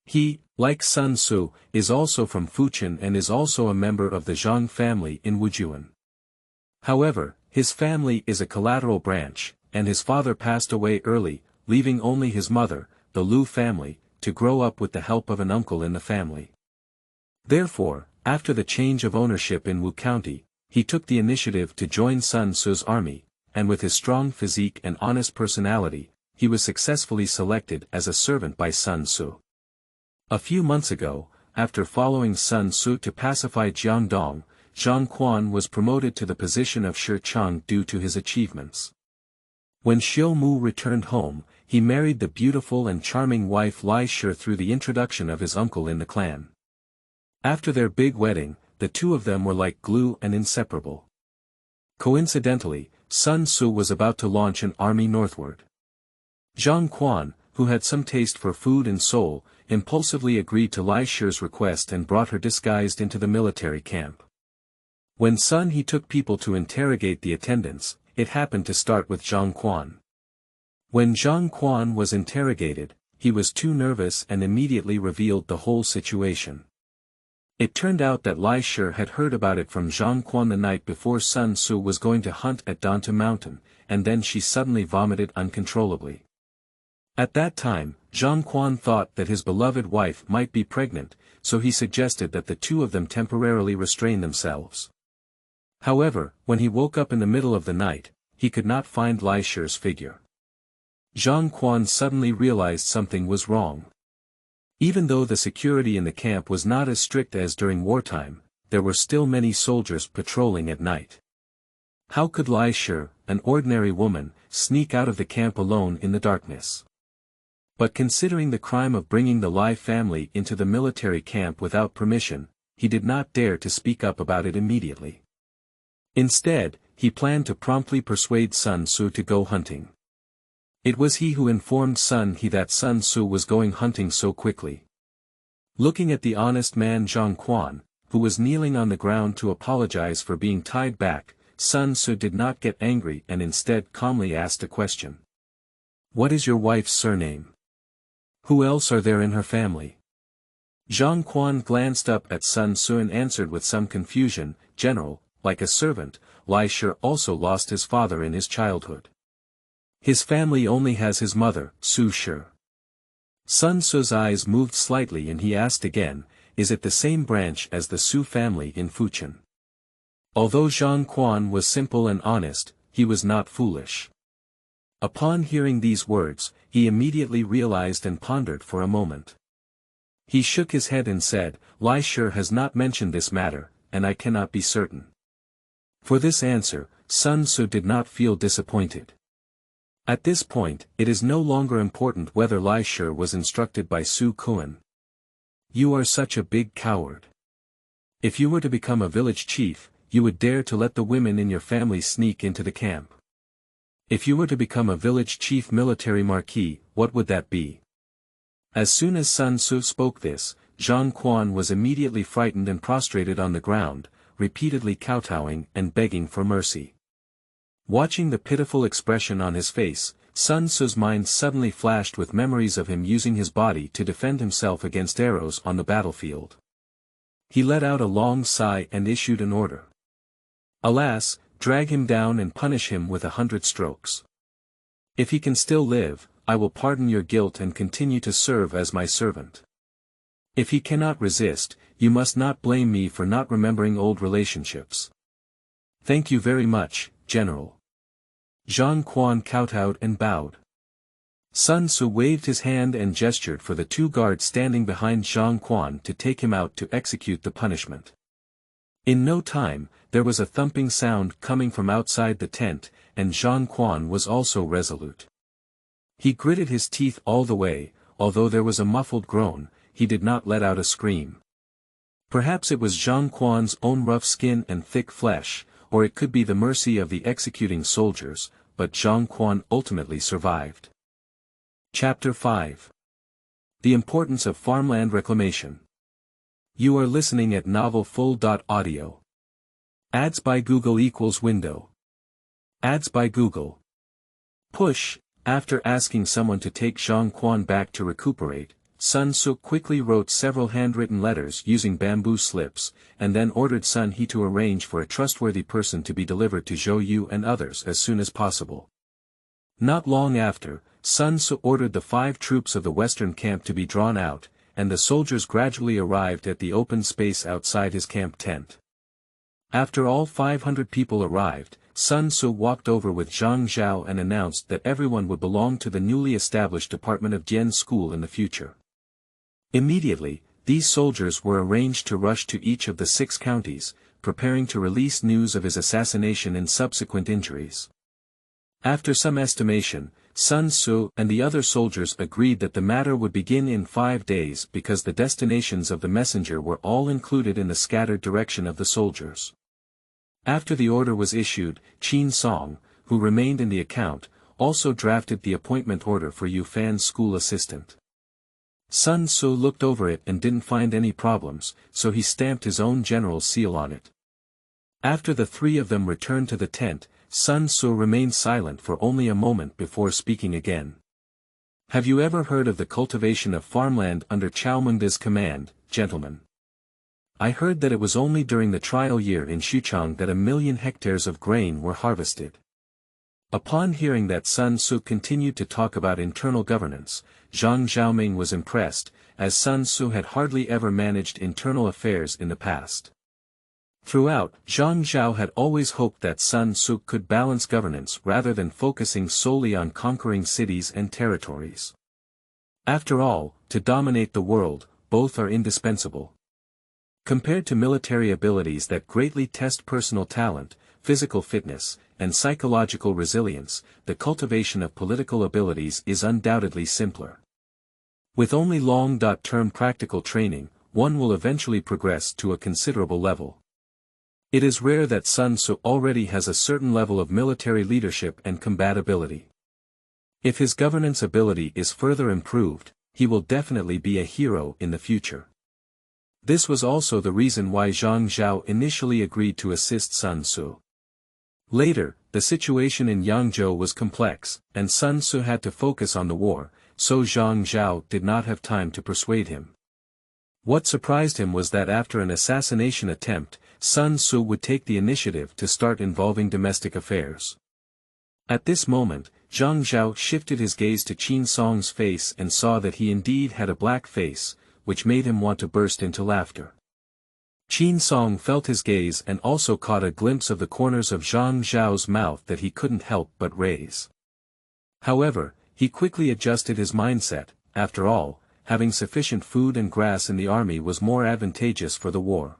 He, like Sun Tzu, is also from Fujian and is also a member of the Zhang family in Wujuan. However, his family is a collateral branch, and his father passed away early, leaving only his mother, the Lu family, to grow up with the help of an uncle in the family. Therefore, after the change of ownership in Wu County, he took the initiative to join Sun Tzu's army, and with his strong physique and honest personality, he was successfully selected as a servant by Sun Tzu. A few months ago, after following Sun Tzu to pacify Jiangdong, Zhang Quan was promoted to the position of Shi Chang due to his achievements. When Xiu Mu returned home, he married the beautiful and charming wife Lai Shi through the introduction of his uncle in the clan. After their big wedding, the two of them were like glue and inseparable. Coincidentally, Sun Tzu was about to launch an army northward. Zhang Quan, who had some taste for food and soul, impulsively agreed to Lai Shi's request and brought her disguised into the military camp. When he took people to interrogate the attendants, it happened to start with Zhang Quan. When Zhang Quan was interrogated, he was too nervous and immediately revealed the whole situation. It turned out that Lai Shi had heard about it from Zhang Quan the night before Sun Tzu was going to hunt at Danta Mountain, and then she suddenly vomited uncontrollably. At that time, Zhang Quan thought that his beloved wife might be pregnant, so he suggested that the two of them temporarily restrain themselves. However, when he woke up in the middle of the night, he could not find Lai Shi's figure. Zhang Quan suddenly realized something was wrong. Even though the security in the camp was not as strict as during wartime, there were still many soldiers patrolling at night. How could Lai Shi, an ordinary woman, sneak out of the camp alone in the darkness? But considering the crime of bringing the Lai family into the military camp without permission, he did not dare to speak up about it immediately. Instead, he planned to promptly persuade Sun Tzu to go hunting. It was he who informed that Sun Tzu was going hunting so quickly. Looking at the honest man Zhang Quan, who was kneeling on the ground to apologize for being tied back, Sun Tzu did not get angry and instead calmly asked a question. "What is your wife's surname? Who else are there in her family?" Zhang Quan glanced up at Sun Tzu and answered with some confusion, "General, like a servant, Lai Shi also lost his father in his childhood. His family only has his mother, Su Shi." Sun Tzu's eyes moved slightly and he asked again, "Is it the same branch as the Su family in Fujian?" Although Zhang Quan was simple and honest, he was not foolish. Upon hearing these words, he immediately realized and pondered for a moment. He shook his head and said, "Lai Shi has not mentioned this matter, and I cannot be certain." For this answer, Sun Tzu did not feel disappointed. At this point, it is no longer important whether Lai Shi was instructed by Su Kuan. "You are such a big coward. If you were to become a village chief, you would dare to let the women in your family sneak into the camp. If you were to become a village chief military marquis, what would that be?" As soon as Sun Tzu spoke this, Zhang Quan was immediately frightened and prostrated on the ground, repeatedly kowtowing and begging for mercy. Watching the pitiful expression on his face, Sun Tzu's mind suddenly flashed with memories of him using his body to defend himself against arrows on the battlefield. He let out a long sigh and issued an order. "Alas, drag him down and punish him with 100 strokes. If he can still live, I will pardon your guilt and continue to serve as my servant. If he cannot resist, you must not blame me for not remembering old relationships. Thank you very much, General." Zhang Quan kowtowed and bowed. Sun Tzu waved his hand and gestured for the two guards standing behind Zhang Quan to take him out to execute the punishment. In no time, there was a thumping sound coming from outside the tent, and Zhang Quan was also resolute. He gritted his teeth all the way, although there was a muffled groan, he did not let out a scream. Perhaps it was Zhang Quan's own rough skin and thick flesh, or it could be the mercy of the executing soldiers, but Zhang Quan ultimately survived. Chapter 5. The Importance of Farmland Reclamation. You are listening at Novel FUL.audio. Ads by Google equals window. Ads by Google. Push. After asking someone to take Zhang Quan back to recuperate, Sun Tzu quickly wrote several handwritten letters using bamboo slips, and then ordered Sun He to arrange for a trustworthy person to be delivered to Zhou Yu and others as soon as possible. Not long after, Sun Tzu ordered the 5 troops of the western camp to be drawn out, and the soldiers gradually arrived at the open space outside his camp tent. After all 500 people arrived, Sun Tzu walked over with Zhang Zhao and announced that everyone would belong to the newly established Department of Jian School in the future. Immediately, these soldiers were arranged to rush to each of the 6 counties, preparing to release news of his assassination and subsequent injuries. After some estimation, Sun Tzu and the other soldiers agreed that the matter would begin in 5 days because the destinations of the messenger were all included in the scattered direction of the soldiers. After the order was issued, Qin Song, who remained in the account, also drafted the appointment order for Yu Fan's school assistant. Sun Tzu looked over it and didn't find any problems, so he stamped his own general's seal on it. After the 3 of them returned to the tent, Sun Tzu remained silent for only a moment before speaking again. Have you ever heard of the cultivation of farmland under Chaomengde's command, gentlemen? I heard that it was only during the trial year in Xuchang that 1 million hectares of grain were harvested. Upon hearing that Sun Tzu continued to talk about internal governance, Zhang Xiaoming was impressed, as Sun Tzu had hardly ever managed internal affairs in the past. Throughout, Zhang Zhao had always hoped that Sun Tzu could balance governance rather than focusing solely on conquering cities and territories. After all, to dominate the world, both are indispensable. Compared to military abilities that greatly test personal talent, physical fitness, and psychological resilience, the cultivation of political abilities is undoubtedly simpler. With only long-term practical training, one will eventually progress to a considerable level. It is rare that Sun Tzu already has a certain level of military leadership and combat ability. If his governance ability is further improved, he will definitely be a hero in the future. This was also the reason why Zhang Zhao initially agreed to assist Sun Tzu. Later, the situation in Yangzhou was complex, and Sun Tzu had to focus on the war, so Zhang Zhao did not have time to persuade him. What surprised him was that after an assassination attempt, Sun Tzu would take the initiative to start involving domestic affairs. At this moment, Zhang Zhao shifted his gaze to Qin Song's face and saw that he indeed had a black face, which made him want to burst into laughter. Qin Song felt his gaze and also caught a glimpse of the corners of Zhang Zhao's mouth that he couldn't help but raise. However, he quickly adjusted his mindset. After all, having sufficient food and grass in the army was more advantageous for the war.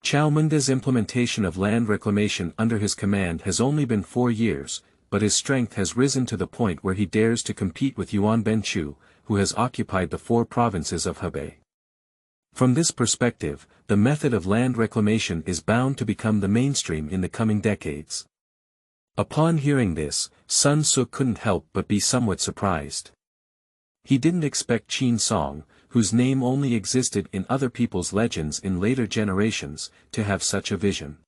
Chaomengde's implementation of land reclamation under his command has only been 4 years, but his strength has risen to the point where he dares to compete with Yuan Benchu, who has occupied the 4 provinces of Hebei. From this perspective, the method of land reclamation is bound to become the mainstream in the coming decades. Upon hearing this, Sun Tzu couldn't help but be somewhat surprised. He didn't expect Qin Song, whose name only existed in other people's legends in later generations, to have such a vision.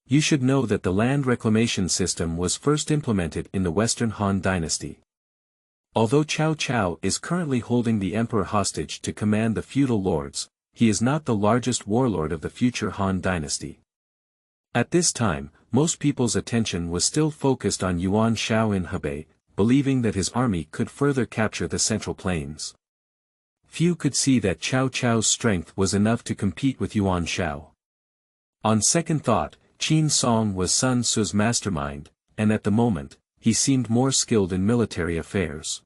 You should know that the land reclamation system was first implemented in the Western Han Dynasty. Although Cao Cao is currently holding the emperor hostage to command the feudal lords, he is not the largest warlord of the future Han Dynasty. At this time, most people's attention was still focused on Yuan Shao in Hebei, believing that his army could further capture the Central Plains. Few could see that Cao Cao's strength was enough to compete with Yuan Shao. On second thought, Qin Song was Sun Tzu's mastermind, and at the moment, he seemed more skilled in military affairs.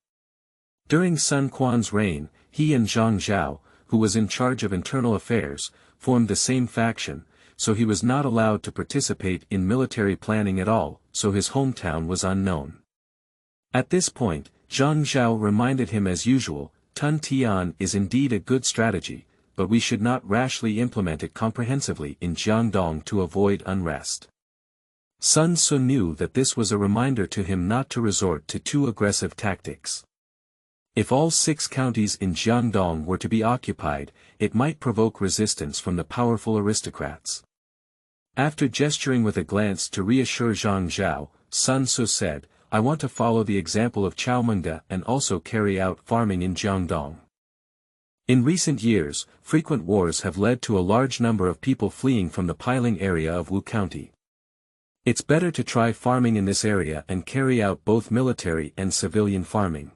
During Sun Quan's reign, he and Zhang Zhao, who was in charge of internal affairs, formed the same faction, so he was not allowed to participate in military planning at all, so his hometown was unknown. At this point, Zhang Zhao reminded him as usual, Tun Tian is indeed a good strategy, but we should not rashly implement it comprehensively in Jiangdong to avoid unrest. Sun Ce knew that this was a reminder to him not to resort to too aggressive tactics. If all 6 counties in Jiangdong were to be occupied, it might provoke resistance from the powerful aristocrats. After gesturing with a glance to reassure Zhang Zhao, Sun Ce said, I want to follow the example of Chaomenga and also carry out farming in Jiangdong. In recent years, frequent wars have led to a large number of people fleeing from the piling area of Wu County. It's better to try farming in this area and carry out both military and civilian farming.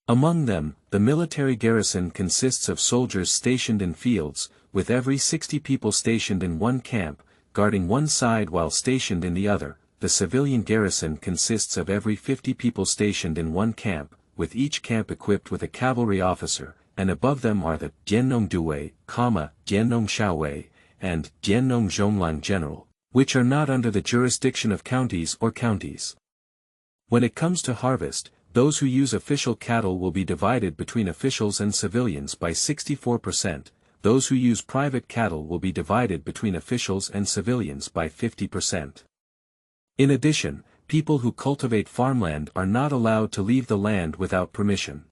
Among them, the military garrison consists of soldiers stationed in fields, with every 60 people stationed in one camp, guarding one side while stationed in the other. The civilian garrison consists of every 50 people stationed in one camp, with each camp equipped with a cavalry officer, and above them are the Jiannong Duwei, Jiannong Shaowei, and Jiannong Zhonglang General, which are not under the jurisdiction of counties or counties. When it comes to harvest, those who use official cattle will be divided between officials and civilians by 64%, those who use private cattle will be divided between officials and civilians by 50%. In addition, people who cultivate farmland are not allowed to leave the land without permission.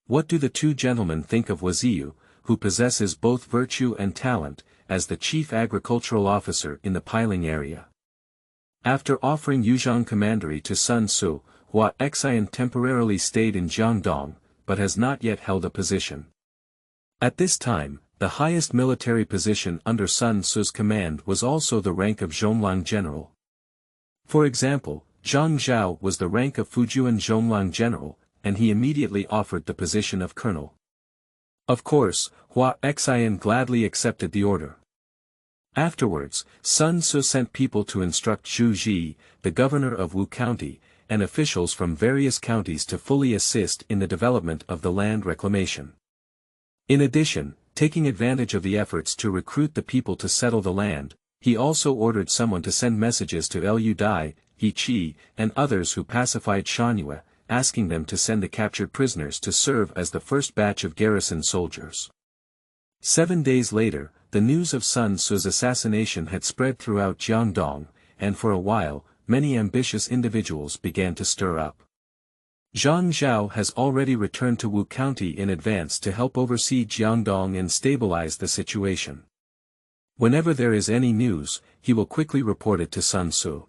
What do the 2 gentlemen think of Waziyu, who possesses both virtue and talent, as the chief agricultural officer in the piling area? After offering Yuzhang commandery to Sun Ce, Hua Xian temporarily stayed in Jiangdong, but has not yet held a position. At this time, the highest military position under Sun Ce's command was also the rank of Zhonglang General. For example, Zhang Zhao was the rank of Fujian Zhonglang General, and he immediately offered the position of Colonel. Of course, Hua Xian gladly accepted the order. Afterwards, Sun Ce sent people to instruct Zhu Ji, the governor of Wu County, and officials from various counties to fully assist in the development of the land reclamation. In addition, taking advantage of the efforts to recruit the people to settle the land, he also ordered someone to send messages to Liu Dai, He Qi, and others who pacified Shanyue, asking them to send the captured prisoners to serve as the first batch of garrison soldiers. 7 days later, the news of Sun Ce's assassination had spread throughout Jiangdong, and for a while, many ambitious individuals began to stir up. Zhang Zhao has already returned to Wu County in advance to help oversee Jiangdong and stabilize the situation. Whenever there is any news, he will quickly report it to Sun Ce.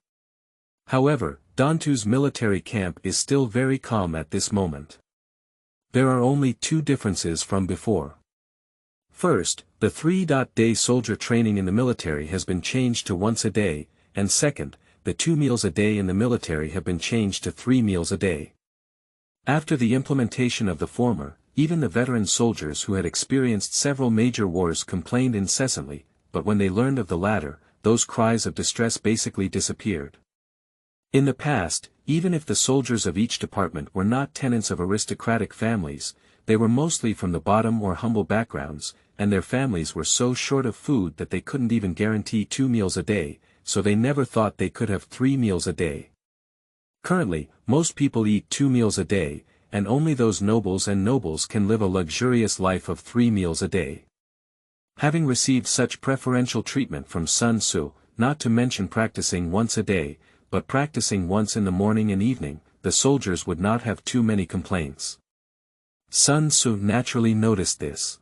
However, Dantu's military camp is still very calm at this moment. There are only 2 differences from before. First, the 3-day soldier training in the military has been changed to once a day, and second, the 2 meals a day in the military have been changed to 3 meals a day. After the implementation of the former, even the veteran soldiers who had experienced several major wars complained incessantly, but when they learned of the latter, those cries of distress basically disappeared. In the past, even if the soldiers of each department were not tenants of aristocratic families, they were mostly from the bottom or humble backgrounds, and their families were so short of food that they couldn't even guarantee 2 meals a day, so they never thought they could have 3 meals a day. Currently, most people eat 2 meals a day, and only those nobles can live a luxurious life of 3 meals a day. Having received such preferential treatment from Sun Ce, not to mention practicing once a day, but practicing once in the morning and evening, the soldiers would not have too many complaints. Sun Ce naturally noticed this.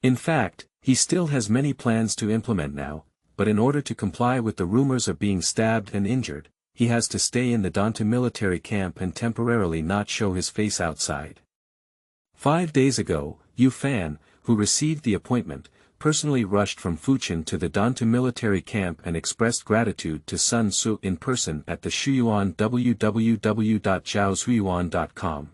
In fact, he still has many plans to implement now, but in order to comply with the rumors of being stabbed and injured, he has to stay in the Dantu military camp and temporarily not show his face outside. 5 days ago, Yu Fan, who received the appointment, personally rushed from Fuchin to the Dantu military camp and expressed gratitude to Sun Ce in person at the Shuyuan www.zhaoshuyuan.com.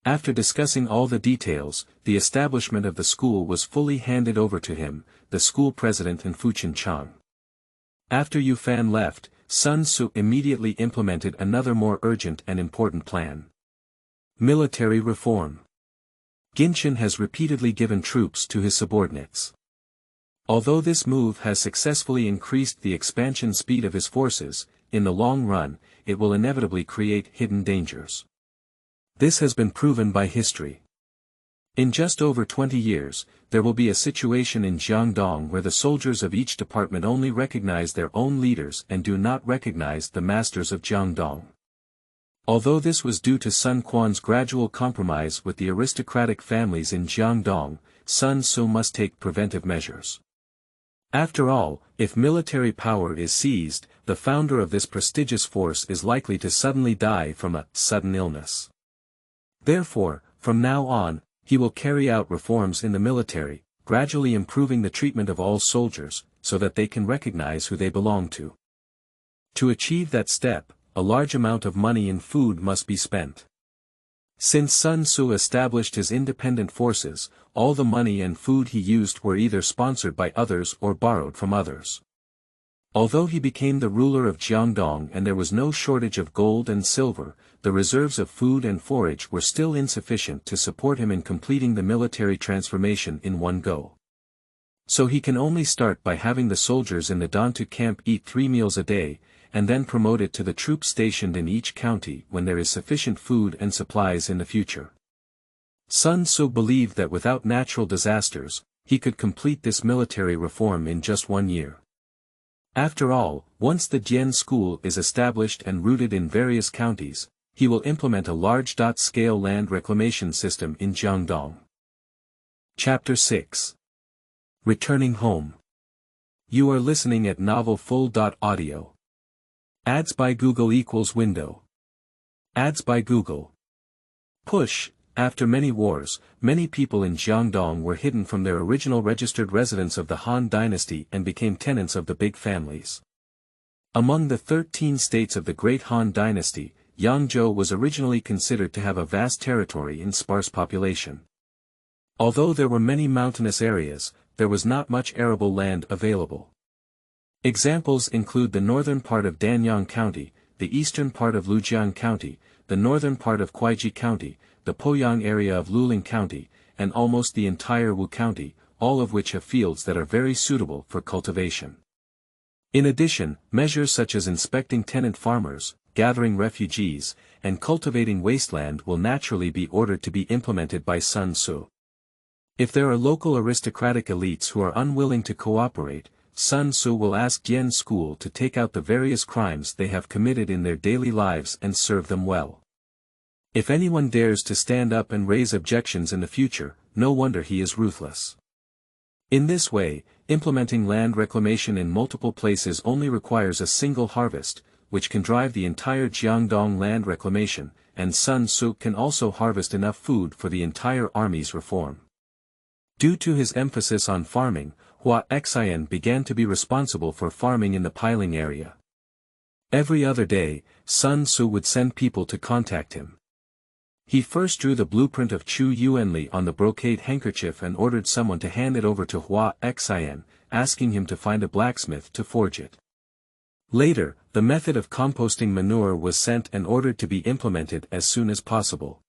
After discussing all the details, the establishment of the school was fully handed over to him, the school president and Fuchin Chang. After Yu Fan left, Sun Ce immediately implemented another more urgent and important plan. Military reform. Ginchen has repeatedly given troops to his subordinates. Although this move has successfully increased the expansion speed of his forces, in the long run, it will inevitably create hidden dangers. This has been proven by history. In just over 20 years, there will be a situation in Jiangdong where the soldiers of each department only recognize their own leaders and do not recognize the masters of Jiangdong. Although this was due to Sun Quan's gradual compromise with the aristocratic families in Jiangdong, Sun Tzu must take preventive measures. After all, if military power is seized, the founder of this prestigious force is likely to suddenly die from a sudden illness. Therefore, from now on, he will carry out reforms in the military, gradually improving the treatment of all soldiers, so that they can recognize who they belong to. To achieve that step, a large amount of money and food must be spent. Since Sun Tzu established his independent forces, all the money and food he used were either sponsored by others or borrowed from others. Although he became the ruler of Jiangdong and there was no shortage of gold and silver, the reserves of food and forage were still insufficient to support him in completing the military transformation in one go. So he can only start by having the soldiers in the Dantu camp eat 3 meals a day, and then promote it to the troops stationed in each county when there is sufficient food and supplies in the future. Sun Tzu believed that without natural disasters, he could complete this military reform in just 1 year. After all, once the Jian school is established and rooted in various counties, he will implement a large-scale land reclamation system in Jiangdong. Chapter 6. Returning Home. You are listening at novelfull.audio. Ads by Google equals window. Ads by Google. Push. After many wars, many people in Jiangdong were hidden from their original registered residence of the Han dynasty and became tenants of the big families. Among the 13 states of the Great Han dynasty, Yangzhou was originally considered to have a vast territory and sparse population. Although there were many mountainous areas, there was not much arable land available. Examples include the northern part of Danyang County, the eastern part of Lujiang County, the northern part of Kuaiji County, the Poyang area of Luling County, and almost the entire Wu County, all of which have fields that are very suitable for cultivation. In addition, measures such as inspecting tenant farmers, gathering refugees, and cultivating wasteland will naturally be ordered to be implemented by Sun Tzu. If there are local aristocratic elites who are unwilling to cooperate, Sun Tzu will ask Jian school to take out the various crimes they have committed in their daily lives and serve them well. If anyone dares to stand up and raise objections in the future, no wonder he is ruthless. In this way, implementing land reclamation in multiple places only requires a single harvest, which can drive the entire Jiangdong land reclamation, and Sun Tzu can also harvest enough food for the entire army's reform. Due to his emphasis on farming, Hua Xian began to be responsible for farming in the piling area. Every other day, Sun Tzu would send people to contact him. He first drew the blueprint of Chu Yuanli on the brocade handkerchief and ordered someone to hand it over to Hua Xian, asking him to find a blacksmith to forge it. Later, the method of composting manure was sent and ordered to be implemented as soon as possible.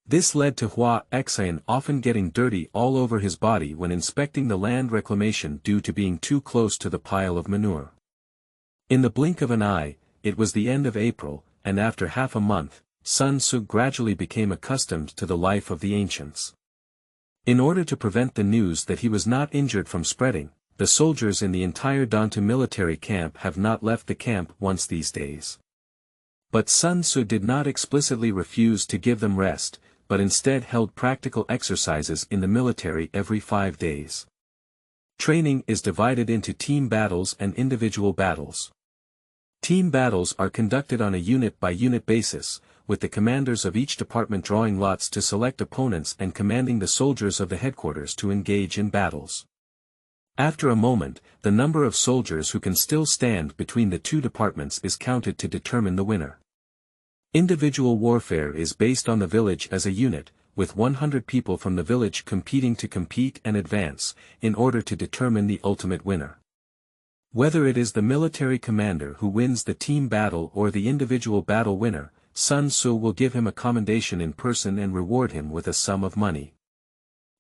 This led to Hua Xian often getting dirty all over his body when inspecting the land reclamation due to being too close to the pile of manure. In the blink of an eye, it was the end of April, and after half a month, Sun Tzu gradually became accustomed to the life of the ancients. In order to prevent the news that he was not injured from spreading, the soldiers in the entire Dantu military camp have not left the camp once these days. But Sun Tzu did not explicitly refuse to give them rest, but instead held practical exercises in the military every 5 days. Training is divided into team battles and individual battles. Team battles are conducted on a unit-by-unit basis, with the commanders of each department drawing lots to select opponents and commanding the soldiers of the headquarters to engage in battles. After a moment, the number of soldiers who can still stand between the two departments is counted to determine the winner. Individual warfare is based on the village as a unit, with 100 people from the village competing to compete and advance, in order to determine the ultimate winner. Whether it is the military commander who wins the team battle or the individual battle winner, Sun Tzu will give him a commendation in person and reward him with a sum of money.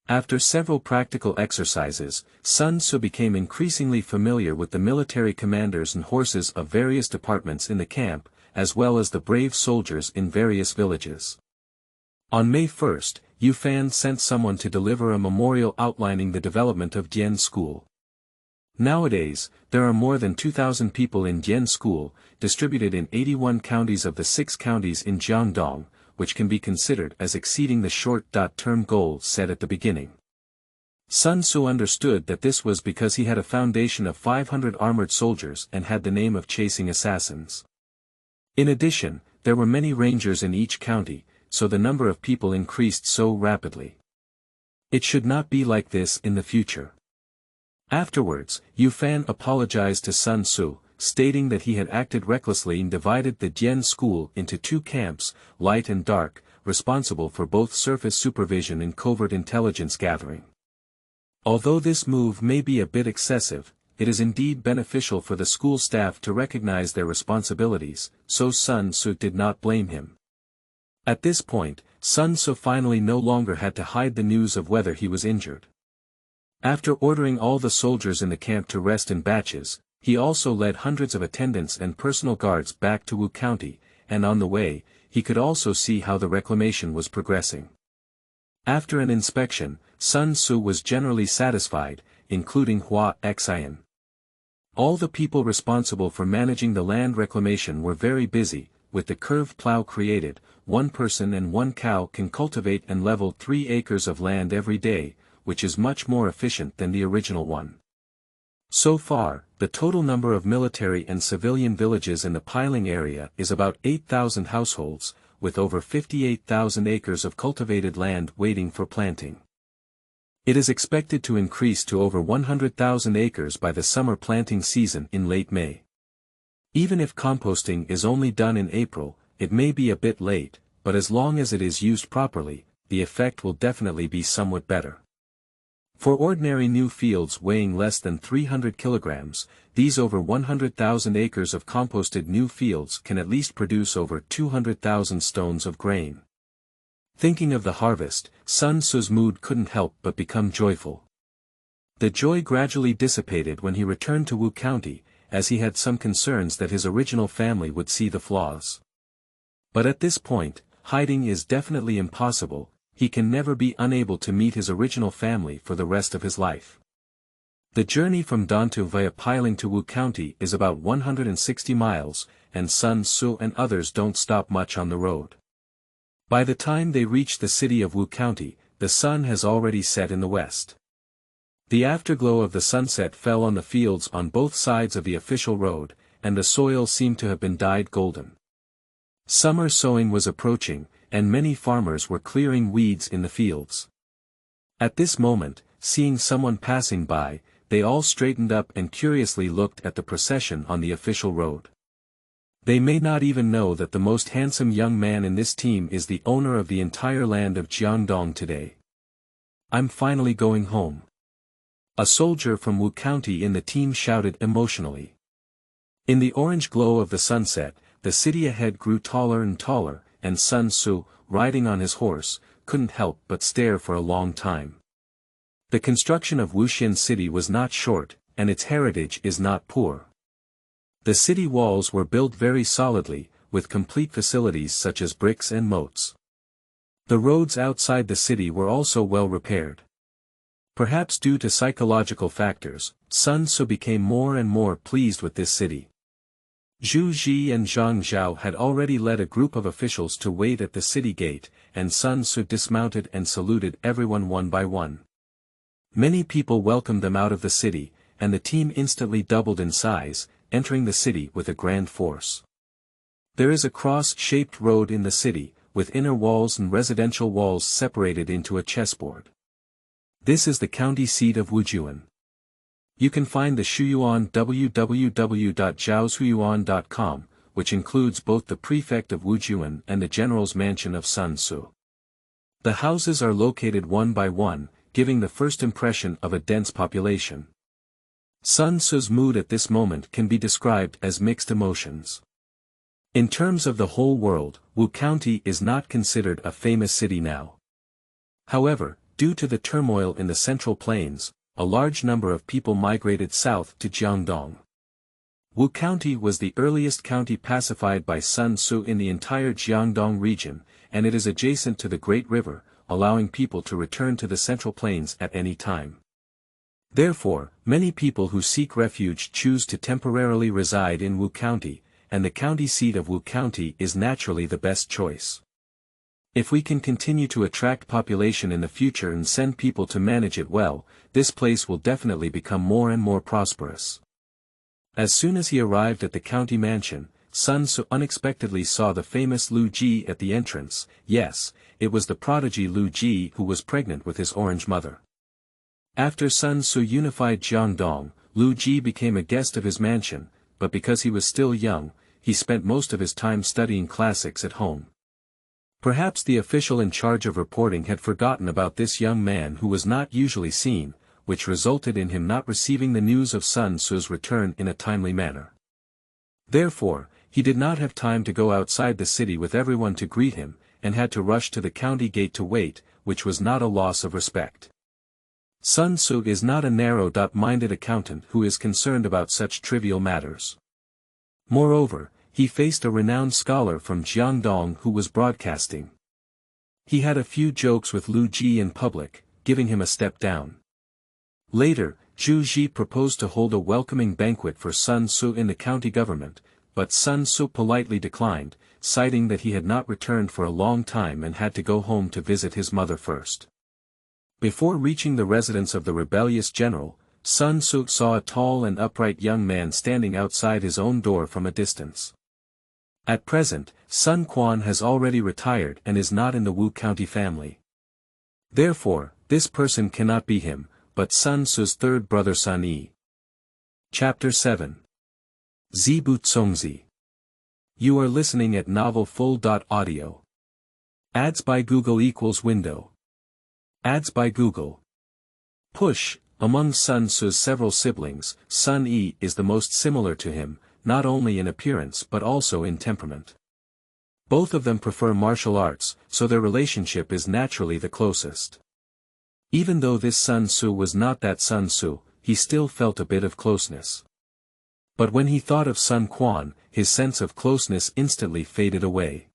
After several practical exercises, Sun Tzu became increasingly familiar with the military commanders and horses of various departments in the camp, as well as the brave soldiers in various villages. On May 1st, Yu Fan sent someone to deliver a memorial outlining the development of Dian School. Nowadays, there are more than 2,000 people in Dian School, distributed in 81 counties of the 6 counties in Jiangdong, which can be considered as exceeding the short-term goal set at the beginning. Sun Tzu understood that this was because he had a foundation of 500 armored soldiers and had the name of chasing assassins. In addition, there were many rangers in each county, so the number of people increased so rapidly. It should not be like this in the future. Afterwards, Yu Fan apologized to Sun Tzu, stating that he had acted recklessly and divided the Dian School into 2 camps, light and dark, responsible for both surface supervision and covert intelligence gathering. Although this move may be a bit excessive, it is indeed beneficial for the school staff to recognize their responsibilities, so Sun Tzu did not blame him. At this point, Sun Tzu finally no longer had to hide the news of whether he was injured. After ordering all the soldiers in the camp to rest in batches, he also led hundreds of attendants and personal guards back to Wu County, and on the way, he could also see how the reclamation was progressing. After an inspection, Sun Tzu was generally satisfied, including Hua Xian. All the people responsible for managing the land reclamation were very busy. With the curved plow created, 1 person and 1 cow can cultivate and level 3 acres of land every day, which is much more efficient than the original one. So far, the total number of military and civilian villages in the piling area is about 8,000 households, with over 58,000 acres of cultivated land waiting for planting. It is expected to increase to over 100,000 acres by the summer planting season in late May. Even if composting is only done in April, it may be a bit late, but as long as it is used properly, the effect will definitely be somewhat better. For ordinary new fields weighing less than 300 kilograms, these over 100,000 acres of composted new fields can at least produce over 200,000 stones of grain. Thinking of the harvest, Sun Tzu's mood couldn't help but become joyful. The joy gradually dissipated when he returned to Wu County, as he had some concerns that his original family would see the flaws. But at this point, hiding is definitely impossible. He can never be unable to meet his original family for the rest of his life. The journey from Dantu via Piling to Wu County is about 160 miles, and Sun Tzu and others don't stop much on the road. By the time they reach the city of Wu County, the sun has already set in the west. The afterglow of the sunset fell on the fields on both sides of the official road, and the soil seemed to have been dyed golden. Summer sowing was approaching, and many farmers were clearing weeds in the fields. At this moment, seeing someone passing by, they all straightened up and curiously looked at the procession on the official road. They may not even know that the most handsome young man in this team is the owner of the entire land of Jiangdong today. "I'm finally going home." A soldier from Wu County in the team shouted emotionally. In the orange glow of the sunset, the city ahead grew taller and taller, and Sun Tzu, riding on his horse, couldn't help but stare for a long time. The construction of Wuxian city was not short, and its heritage is not poor. The city walls were built very solidly, with complete facilities such as bricks and moats. The roads outside the city were also well repaired. Perhaps due to psychological factors, Sun Tzu became more and more pleased with this city. Zhu Ji and Zhang Zhao had already led a group of officials to wait at the city gate, and Sun Tzu dismounted and saluted everyone one by one. Many people welcomed them out of the city, and the team instantly doubled in size, entering the city with a grand force. There is a cross-shaped road in the city, with inner walls and residential walls separated into a chessboard. This is the county seat of Wujuan. You can find the Shuyuan www.zhaoshuyuan.com, which includes both the prefect of Wujuan and the general's mansion of Sun Tzu. The houses are located one by one, giving the first impression of a dense population. Sun Tzu's mood at this moment can be described as mixed emotions. In terms of the whole world, Wu County is not considered a famous city now. However, due to the turmoil in the Central Plains, a large number of people migrated south to Jiangdong. Wu County was the earliest county pacified by Sun Tzu in the entire Jiangdong region, and it is adjacent to the Great River, allowing people to return to the Central Plains at any time. Therefore, many people who seek refuge choose to temporarily reside in Wu County, and the county seat of Wu County is naturally the best choice. If we can continue to attract population in the future and send people to manage it well, this place will definitely become more and more prosperous. As soon as he arrived at the county mansion, Sun Tzu unexpectedly saw the famous Lu Ji at the entrance. Yes, it was the prodigy Lu Ji who was pregnant with his orange mother. After Sun Tzu unified Jiangdong, Lu Ji became a guest of his mansion, but because he was still young, he spent most of his time studying classics at home. Perhaps the official in charge of reporting had forgotten about this young man who was not usually seen, which resulted in him not receiving the news of Sun Tzu's return in a timely manner. Therefore, he did not have time to go outside the city with everyone to greet him, and had to rush to the county gate to wait, which was not a loss of respect. Sun Tzu is not a narrow-minded accountant who is concerned about such trivial matters. Moreover, he faced a renowned scholar from Jiangdong who was broadcasting. He had a few jokes with Lu Ji in public, giving him a step down. Later, Zhu Ji proposed to hold a welcoming banquet for Sun Tzu in the county government, but Sun Tzu politely declined, citing that he had not returned for a long time and had to go home to visit his mother first. Before reaching the residence of the rebellious general, Sun Tzu saw a tall and upright young man standing outside his own door from a distance. At present, Sun Quan has already retired and is not in the Wu County family. Therefore, this person cannot be him, but Sun Tzu's third brother Sun Yi. Chapter 7. Bu Congzi. You are listening at novelfull.audio. Ads by Google equals window. Ads by Google. Push. Among Sun Tzu's several siblings, Sun Yi is the most similar to him, not only in appearance but also in temperament. Both of them prefer martial arts, so their relationship is naturally the closest. Even though this Sun Tzu was not that Sun Tzu, he still felt a bit of closeness. But when he thought of Sun Quan, his sense of closeness instantly faded away.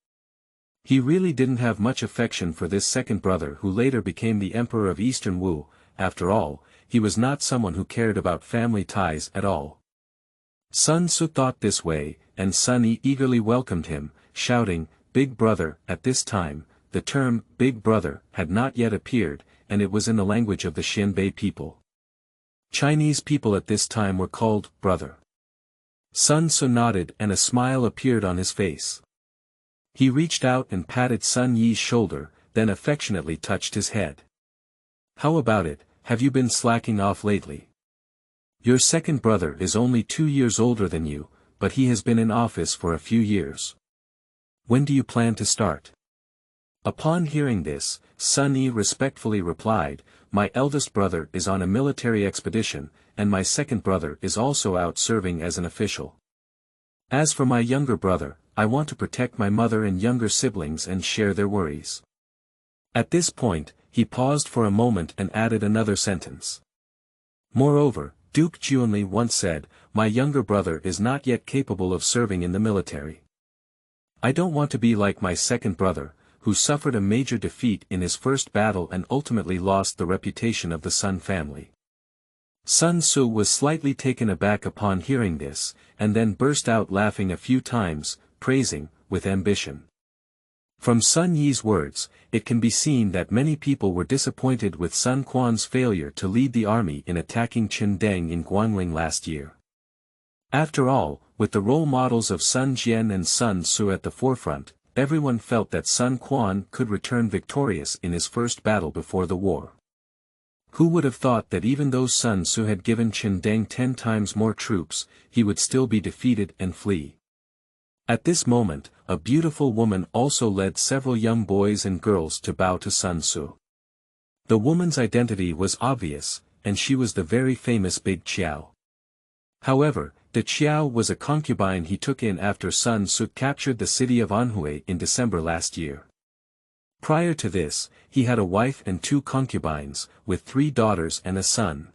He really didn't have much affection for this second brother who later became the emperor of Eastern Wu. After all, he was not someone who cared about family ties at all. Sun Tzu thought this way, and Sun Yi eagerly welcomed him, shouting, "Big brother." At this time, the term, "big brother," had not yet appeared, and it was in the language of the Xianbei people. Chinese people at this time were called brother. Sun Tzu nodded and a smile appeared on his face. He reached out and patted Sun Yi's shoulder, then affectionately touched his head. "How about it, have you been slacking off lately? Your second brother is only 2 years older than you, but he has been in office for a few years. When do you plan to start?" Upon hearing this, Sun Yi respectfully replied, "My eldest brother is on a military expedition, and my second brother is also out serving as an official. As for my younger brother, I want to protect my mother and younger siblings and share their worries." At this point, he paused for a moment and added another sentence. "Moreover, Duke Junli once said, my younger brother is not yet capable of serving in the military. I don't want to be like my second brother, who suffered a major defeat in his first battle and ultimately lost the reputation of the Sun family." Sun Tzu was slightly taken aback upon hearing this, and then burst out laughing a few times, praising, with ambition. From Sun Yi's words, it can be seen that many people were disappointed with Sun Quan's failure to lead the army in attacking Qindeng in Guangling last year. After all, with the role models of Sun Jian and Sun Tzu at the forefront, everyone felt that Sun Quan could return victorious in his first battle before the war. Who would have thought that even though Sun Tzu had given Qindeng 10 times more troops, he would still be defeated and flee? At this moment, a beautiful woman also led several young boys and girls to bow to Sun Tzu. The woman's identity was obvious, and she was the very famous Big Qiao. However, the Qiao was a concubine he took in after Sun Tzu captured the city of Anhui in December last year. Prior to this, he had a wife and 2 concubines, with 3 daughters and a son.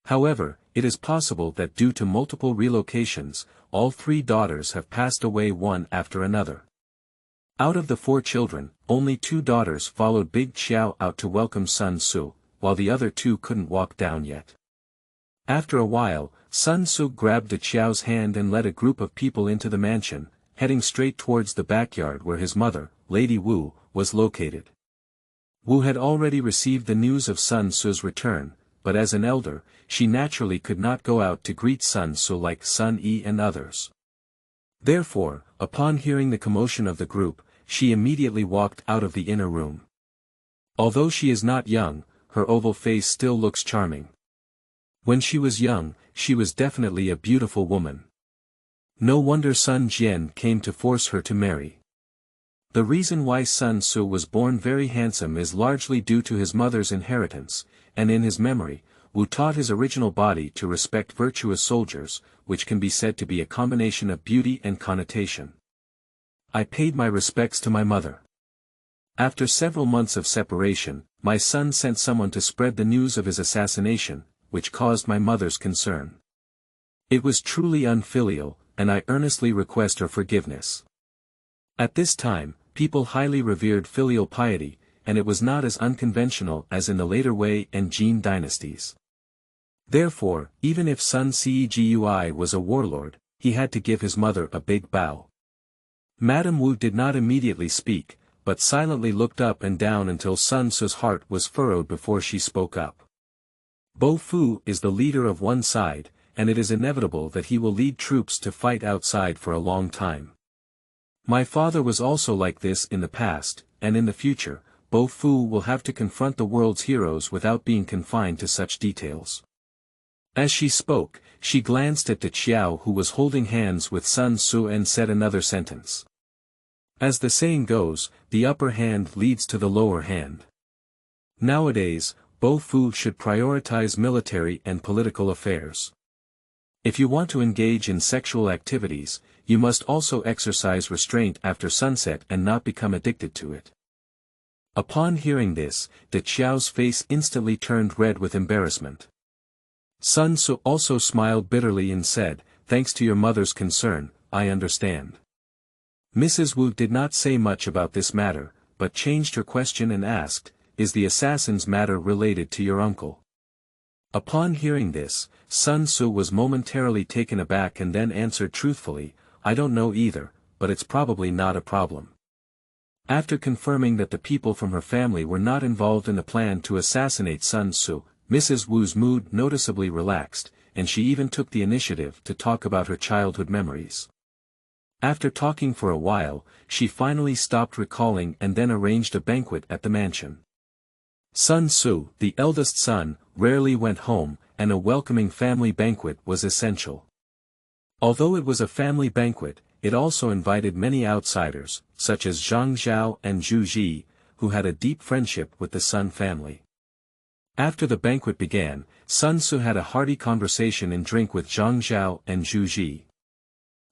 However, it is possible that due to multiple relocations, all 3 daughters have passed away one after another. Out of the 4 children, only 2 daughters followed Big Qiao out to welcome Sun Tzu, while the other 2 couldn't walk down yet. After a while, Sun Tzu grabbed the Qiao's hand and led a group of people into the mansion, heading straight towards the backyard where his mother, Lady Wu, was located. Wu had already received the news of Sun Tzu's return, but as an elder, she naturally could not go out to greet Sun Tzu like Sun Yi and others. Therefore, upon hearing the commotion of the group, she immediately walked out of the inner room. Although she is not young, her oval face still looks charming. When she was young, she was definitely a beautiful woman. No wonder Sun Jian came to force her to marry. The reason why Sun Tzu was born very handsome is largely due to his mother's inheritance, and in his memory, Wu taught his original body to respect virtuous soldiers, which can be said to be a combination of beauty and connotation. I paid my respects to my mother. After several months of separation, my son sent someone to spread the news of his assassination, which caused my mother's concern. It was truly unfilial, and I earnestly request her forgiveness. At this time, people highly revered filial piety, and it was not as unconventional as in the later Wei and Jin dynasties. Therefore, even if Sun Cegui was a warlord, he had to give his mother a big bow. Madame Wu did not immediately speak, but silently looked up and down until Sun Tzu's heart was furrowed before she spoke up. Bu Fu is the leader of one side, and it is inevitable that he will lead troops to fight outside for a long time. My father was also like this in the past, and in the future, Bu Fu will have to confront the world's heroes without being confined to such details. As she spoke, she glanced at the Qiao who was holding hands with Sun Tzu and said another sentence. As the saying goes, the upper hand leads to the lower hand. Nowadays, Bu Fu should prioritize military and political affairs. If you want to engage in sexual activities, you must also exercise restraint after sunset and not become addicted to it. Upon hearing this, the Qiao's face instantly turned red with embarrassment. Sun Tzu also smiled bitterly and said, "Thanks to your mother's concern, I understand." Mrs. Wu did not say much about this matter, but changed her question and asked, "Is the assassin's matter related to your uncle?" Upon hearing this, Sun Tzu was momentarily taken aback and then answered truthfully, "I don't know either, but it's probably not a problem." After confirming that the people from her family were not involved in the plan to assassinate Sun Tzu, Mrs. Wu's mood noticeably relaxed, and she even took the initiative to talk about her childhood memories. After talking for a while, she finally stopped recalling and then arranged a banquet at the mansion. Sun Tzu, the eldest son, rarely went home, and a welcoming family banquet was essential. Although it was a family banquet, it also invited many outsiders, such as Zhang Zhao and Zhu Ji, who had a deep friendship with the Sun family. After the banquet began, Sun Tzu had a hearty conversation and drink with Zhang Zhao and Zhu Ji.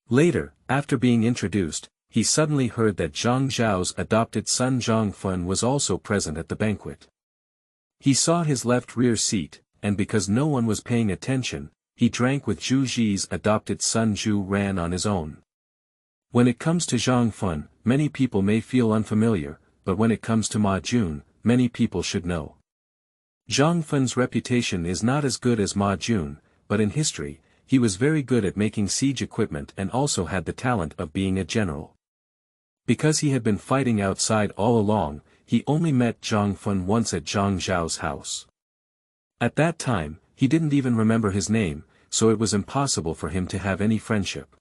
Later, after being introduced, he suddenly heard that Zhang Zhao's adopted son Zhang Fun was also present at the banquet. He sought his left rear seat, and because no one was paying attention, he drank with Zhu Ji's adopted son Zhu Ran on his own. When it comes to Zhang Fun, many people may feel unfamiliar, but when it comes to Ma Jun, many people should know. Zhang Fun's reputation is not as good as Ma Jun, but in history, he was very good at making siege equipment and also had the talent of being a general. Because he had been fighting outside all along, he only met Zhang Fun once at Zhang Zhao's house. At that time, he didn't even remember his name, so it was impossible for him to have any friendship.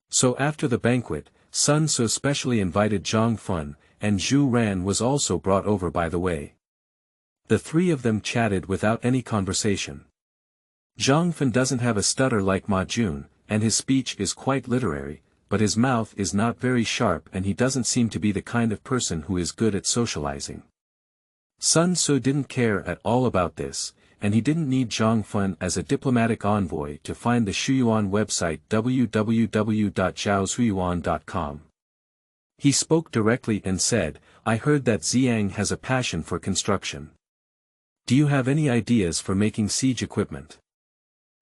So after the banquet, Sun Tzu specially invited Zhang Fun, and Zhu Ran was also brought over by the way. The 3 of them chatted without any conversation. Zhang Fun doesn't have a stutter like Ma Jun, and his speech is quite literary, but his mouth is not very sharp and he doesn't seem to be the kind of person who is good at socializing. Sun Tzu didn't care at all about this, and he didn't need Zhang Fun as a diplomatic envoy to find the Shuyuan website www.zhaoshuyuan.com. He spoke directly and said, "I heard that Zhang has a passion for construction. Do you have any ideas for making siege equipment?"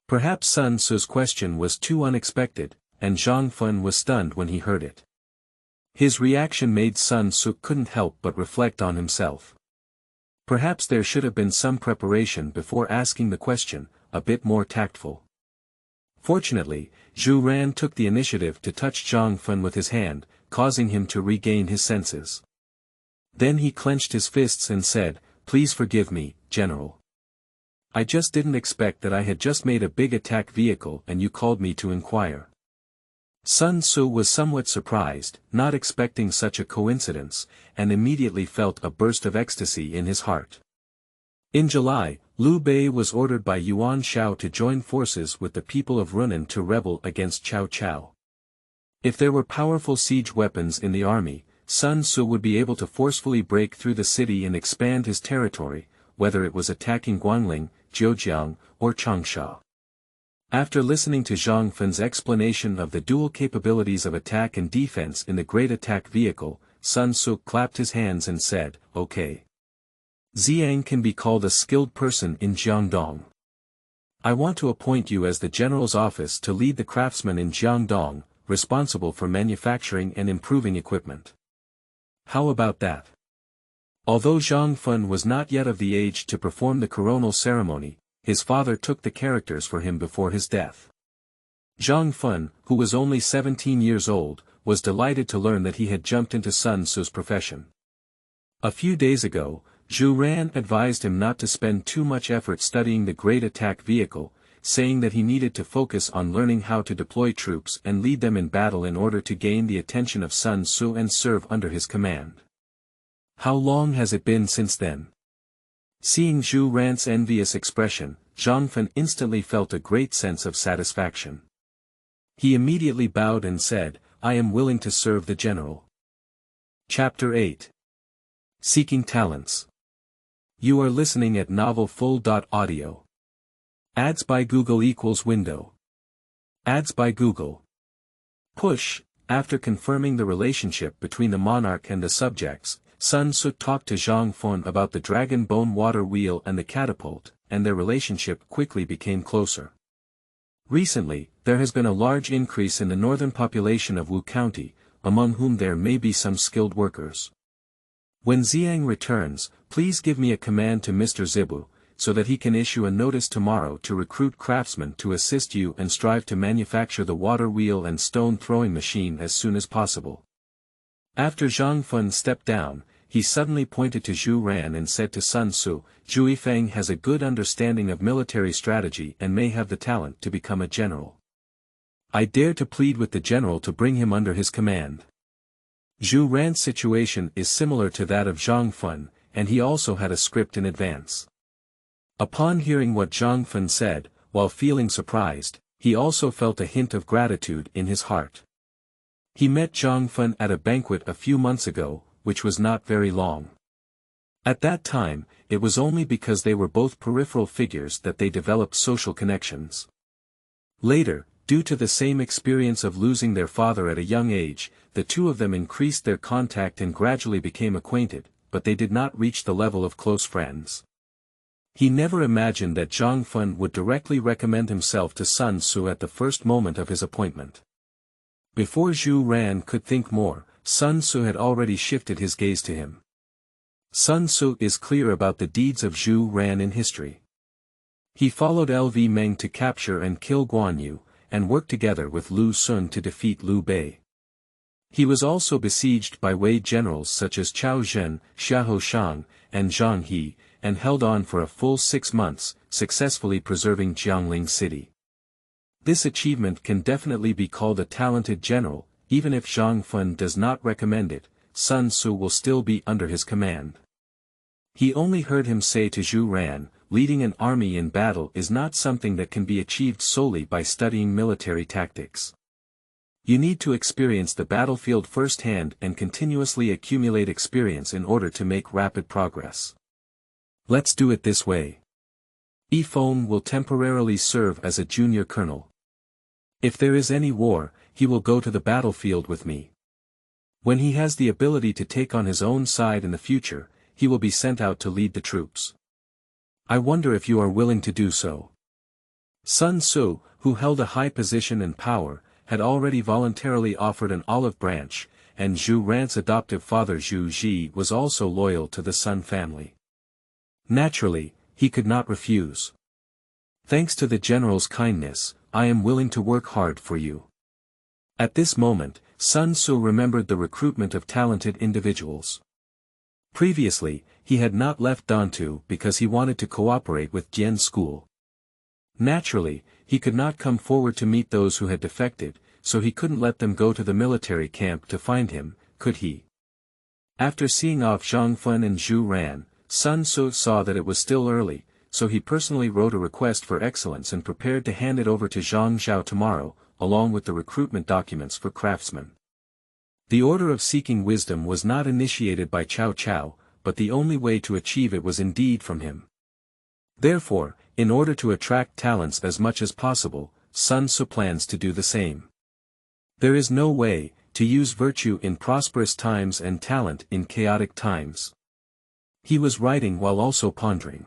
Perhaps Sun Tzu's question was too unexpected, and Zhang Fun was stunned when he heard it. His reaction made Sun Tzu couldn't help but reflect on himself. Perhaps there should have been some preparation before asking the question, a bit more tactful. Fortunately, Zhu Ran took the initiative to touch Zhang Feng with his hand, causing him to regain his senses. Then he clenched his fists and said, "Please forgive me, General. I just didn't expect that I had just made a big attack vehicle and you called me to inquire." Sun Tzu was somewhat surprised, not expecting such a coincidence, and immediately felt a burst of ecstasy in his heart. In July, Liu Bei was ordered by Yuan Shao to join forces with the people of Runan to rebel against Cao Cao. If there were powerful siege weapons in the army, Sun Tzu would be able to forcefully break through the city and expand his territory, whether it was attacking Guangling, Zhejiang, or Changsha. After listening to Zhang Fen's explanation of the dual capabilities of attack and defense in the great attack vehicle, Sun Tzu clapped his hands and said, "Okay. Zhang can be called a skilled person in Jiangdong. I want to appoint you as the general's office to lead the craftsmen in Jiangdong, responsible for manufacturing and improving equipment. How about that?" Although Zhang Feng was not yet of the age to perform the coronal ceremony, his father took the characters for him before his death. Zhang Feng, who was only 17 years old, was delighted to learn that he had jumped into Sun Tzu's profession. A few days ago, Zhu Ran advised him not to spend too much effort studying the great attack vehicle, saying that he needed to focus on learning how to deploy troops and lead them in battle in order to gain the attention of Sun Tzu and serve under his command. How long has it been since then? Seeing Zhu Ran's envious expression, Zhang Fen instantly felt a great sense of satisfaction. He immediately bowed and said, "I am willing to serve the general." Chapter 8. Seeking Talents. You are listening at novelfull.audio. Ads by Google equals window. Ads by Google. Push. After confirming the relationship between the monarch and the subjects, Sun Tzu talked to Zhang Feng about the dragon bone water wheel and the catapult, and their relationship quickly became closer. Recently, there has been a large increase in the northern population of Wu County, among whom there may be some skilled workers. When Zhang returns, please give me a command to Mr. Zibu, so that he can issue a notice tomorrow to recruit craftsmen to assist you and strive to manufacture the water wheel and stone throwing machine as soon as possible. After Zhang Feng stepped down, he suddenly pointed to Zhu Ran and said to Sun Tzu, "Zhu Yifeng has a good understanding of military strategy and may have the talent to become a general. I dare to plead with the general to bring him under his command." Zhu Ran's situation is similar to that of Zhang Feng, and he also had a script in advance. Upon hearing what Zhang Feng said, while feeling surprised, he also felt a hint of gratitude in his heart. He met Zhang Feng at a banquet a few months ago, which was not very long. At that time, it was only because they were both peripheral figures that they developed social connections. Later, due to the same experience of losing their father at a young age, the two of them increased their contact and gradually became acquainted, but they did not reach the level of close friends. He never imagined that Zhang Feng would directly recommend himself to Sun Tzu at the first moment of his appointment. Before Zhu Ran could think more, Sun Tzu had already shifted his gaze to him. Sun Tzu is clear about the deeds of Zhu Ran in history. He followed Lv Meng to capture and kill Guan Yu, and worked together with Lu Sun to defeat Liu Bei. He was also besieged by Wei generals such as Chao Zhen, Xiahou Shang, and Zhang He, and held on for a full 6 months, successfully preserving Jiangling city. This achievement can definitely be called a talented general. Even if Zhang Feng does not recommend it, Sun Tzu will still be under his command. He only heard him say to Zhu Ran, "Leading an army in battle is not something that can be achieved solely by studying military tactics. You need to experience the battlefield firsthand and continuously accumulate experience in order to make rapid progress. Let's do it this way. Yifeng will temporarily serve as a junior colonel. If there is any war, he will go to the battlefield with me. When he has the ability to take on his own side in the future, he will be sent out to lead the troops. I wonder if you are willing to do so." Sun Tzu, who held a high position and power, had already voluntarily offered an olive branch, and Zhu Ran's adoptive father Zhu Ji was also loyal to the Sun family. Naturally, he could not refuse. Thanks to the general's kindness, I am willing to work hard for you. At this moment, Sun Tzu remembered the recruitment of talented individuals. Previously, he had not left Dantu because he wanted to cooperate with Jian's school. Naturally, he could not come forward to meet those who had defected, so he couldn't let them go to the military camp to find him, could he? After seeing off Zhang Fun and Zhu Ran, Sun Tzu saw that it was still early, so he personally wrote a request for excellence and prepared to hand it over to Zhang Zhao tomorrow, along with the recruitment documents for craftsmen. The order of seeking wisdom was not initiated by Cao Cao, but the only way to achieve it was indeed from him. Therefore, in order to attract talents as much as possible, Sun Tzu plans to do the same. There is no way to use virtue in prosperous times and talent in chaotic times. He was writing while also pondering.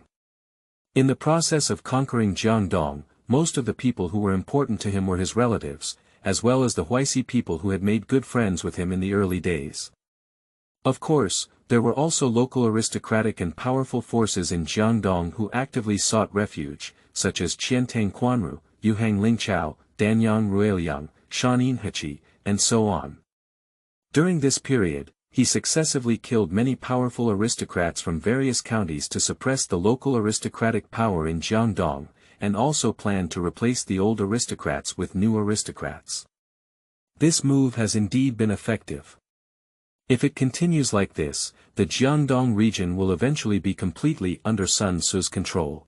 In the process of conquering Jiangdong, most of the people who were important to him were his relatives, as well as the Huaixi people who had made good friends with him in the early days. Of course, there were also local aristocratic and powerful forces in Jiangdong who actively sought refuge, such as Qiantang Quanru, Yuhang Lingchao, Danyang Ruiliang, Shanin Heqi, and so on. During this period, he successively killed many powerful aristocrats from various counties to suppress the local aristocratic power in Jiangdong, and also planned to replace the old aristocrats with new aristocrats. This move has indeed been effective. If it continues like this, the Jiangdong region will eventually be completely under Sun Tzu's control.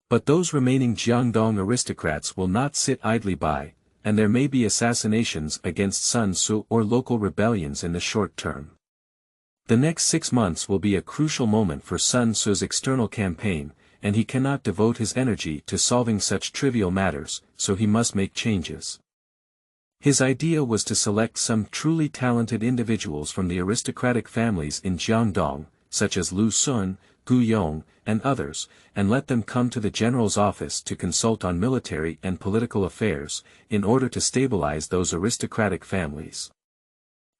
But those remaining Jiangdong aristocrats will not sit idly by, and there may be assassinations against Sun Tzu or local rebellions in the short term. The next 6 months will be a crucial moment for Sun Tzu's external campaign, and he cannot devote his energy to solving such trivial matters, so he must make changes. His idea was to select some truly talented individuals from the aristocratic families in Jiangdong, such as Lu Sun, Gu Yong, and others, and let them come to the general's office to consult on military and political affairs, in order to stabilize those aristocratic families.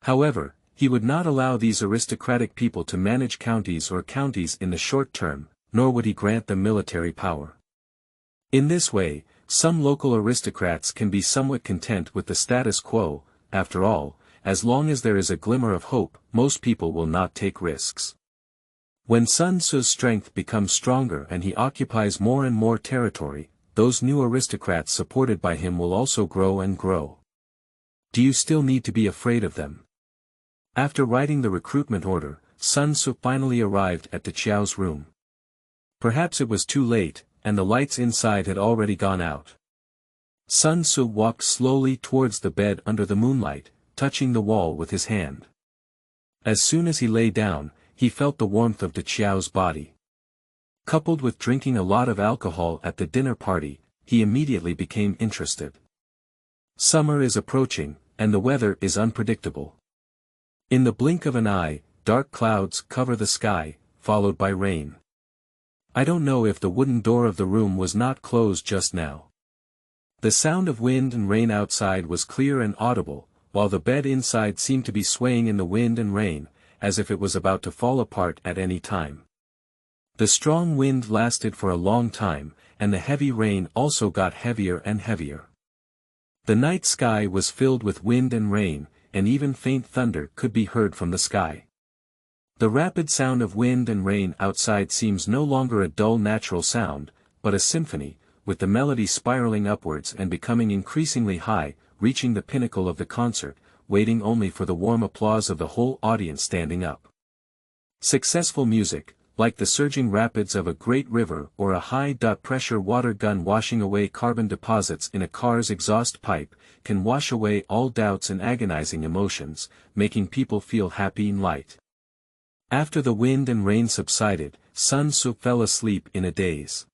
However, he would not allow these aristocratic people to manage counties in the short term, nor would he grant them military power. In this way, some local aristocrats can be somewhat content with the status quo. After all, as long as there is a glimmer of hope, most people will not take risks. When Sun Tzu's strength becomes stronger and he occupies more and more territory, those new aristocrats supported by him will also grow and grow. Do you still need to be afraid of them? After writing the recruitment order, Sun Tzu finally arrived at the Qiao's room. Perhaps it was too late, and the lights inside had already gone out. Sun Tzu walked slowly towards the bed under the moonlight, touching the wall with his hand. As soon as he lay down, he felt the warmth of the Qiao's body. Coupled with drinking a lot of alcohol at the dinner party, he immediately became interested. Summer is approaching, and the weather is unpredictable. In the blink of an eye, dark clouds cover the sky, followed by rain. I don't know if the wooden door of the room was not closed just now. The sound of wind and rain outside was clear and audible, while the bed inside seemed to be swaying in the wind and rain, as if it was about to fall apart at any time. The strong wind lasted for a long time, and the heavy rain also got heavier and heavier. The night sky was filled with wind and rain, and even faint thunder could be heard from the sky. The rapid sound of wind and rain outside seems no longer a dull natural sound, but a symphony, with the melody spiraling upwards and becoming increasingly high, reaching the pinnacle of the concert, waiting only for the warm applause of the whole audience standing up. Successful music, like the surging rapids of a great river or a high-pressure water gun washing away carbon deposits in a car's exhaust pipe, can wash away all doubts and agonizing emotions, making people feel happy and light. After the wind and rain subsided, Sun Tzu fell asleep in a daze.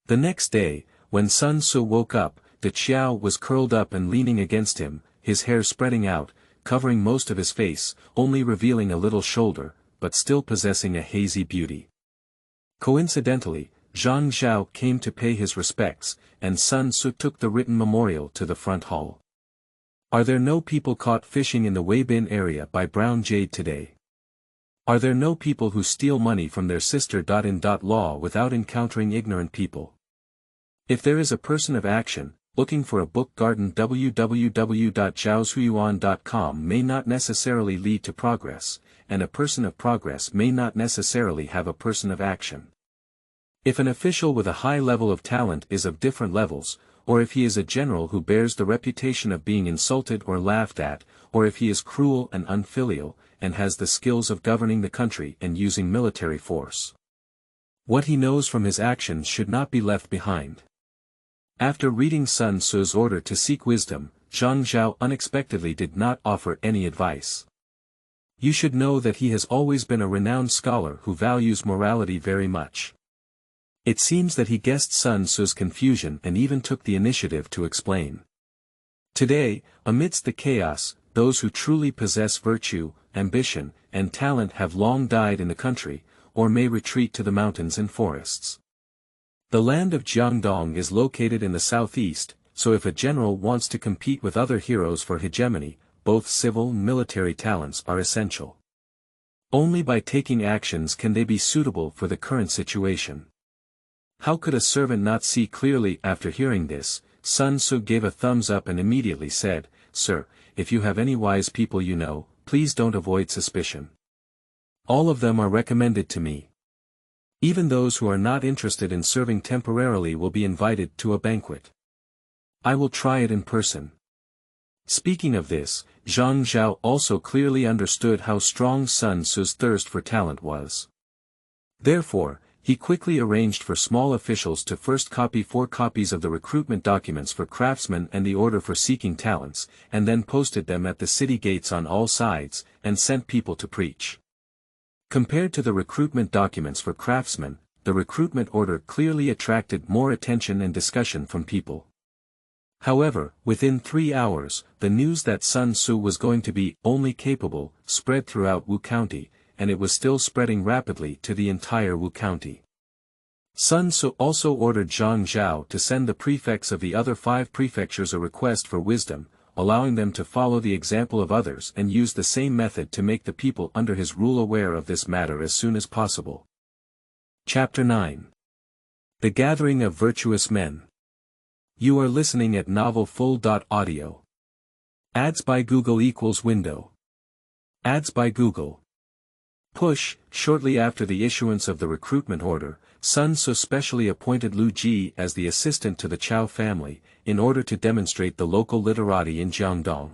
The next day, when Sun Tzu woke up, the Qiao was curled up and leaning against him, his hair spreading out, covering most of his face, only revealing a little shoulder, but still possessing a hazy beauty. Coincidentally, Zhang Zhao came to pay his respects, and Sun Tzu took the written memorial to the front hall. Are there no people caught fishing in the Weibin area by brown jade today? Are there no people who steal money from their sister.in.law without encountering ignorant people? If there is a person of action, looking for a book garden, www.zhaoshuyuan.com may not necessarily lead to progress, and a person of progress may not necessarily have a person of action. If an official with a high level of talent is of different levels, or if he is a general who bears the reputation of being insulted or laughed at, or if he is cruel and unfilial, and has the skills of governing the country and using military force, what he knows from his actions should not be left behind. After reading Sun Tzu's order to seek wisdom, Zhang Zhao unexpectedly did not offer any advice. You should know that he has always been a renowned scholar who values morality very much. It seems that he guessed Sun Tzu's confusion and even took the initiative to explain. Today, amidst the chaos, those who truly possess virtue, ambition, and talent have long died in the country, or may retreat to the mountains and forests. The land of Jiangdong is located in the southeast, so if a general wants to compete with other heroes for hegemony, both civil and military talents are essential. Only by taking actions can they be suitable for the current situation. How could a servant not see clearly? After hearing this, Sun Tzu gave a thumbs up and immediately said, "Sir, if you have any wise people you know, please don't avoid suspicion. All of them are recommended to me. Even those who are not interested in serving temporarily will be invited to a banquet. I will try it in person." Speaking of this, Zhang Zhao also clearly understood how strong Sun Tzu's thirst for talent was. Therefore, he quickly arranged for small officials to first copy 4 copies of the recruitment documents for craftsmen and the order for seeking talents, and then posted them at the city gates on all sides, and sent people to preach. Compared to the recruitment documents for craftsmen, the recruitment order clearly attracted more attention and discussion from people. However, within 3 hours, the news that Sun Tzu was going to be only capable spread throughout Wu County, and it was still spreading rapidly to the entire Wu County. Sun Tzu also ordered Zhang Zhao to send the prefects of the other 5 prefectures a request for wisdom, allowing them to follow the example of others and use the same method to make the people under his rule aware of this matter as soon as possible. Chapter 9. The Gathering of Virtuous Men. You are listening at novelfull.audio. Ads by Google equals window. Ads by Google. Push. Shortly after the issuance of the recruitment order, Sun Tzu specially appointed Lu Ji as the assistant to the Chao family, in order to demonstrate the local literati in Jiangdong.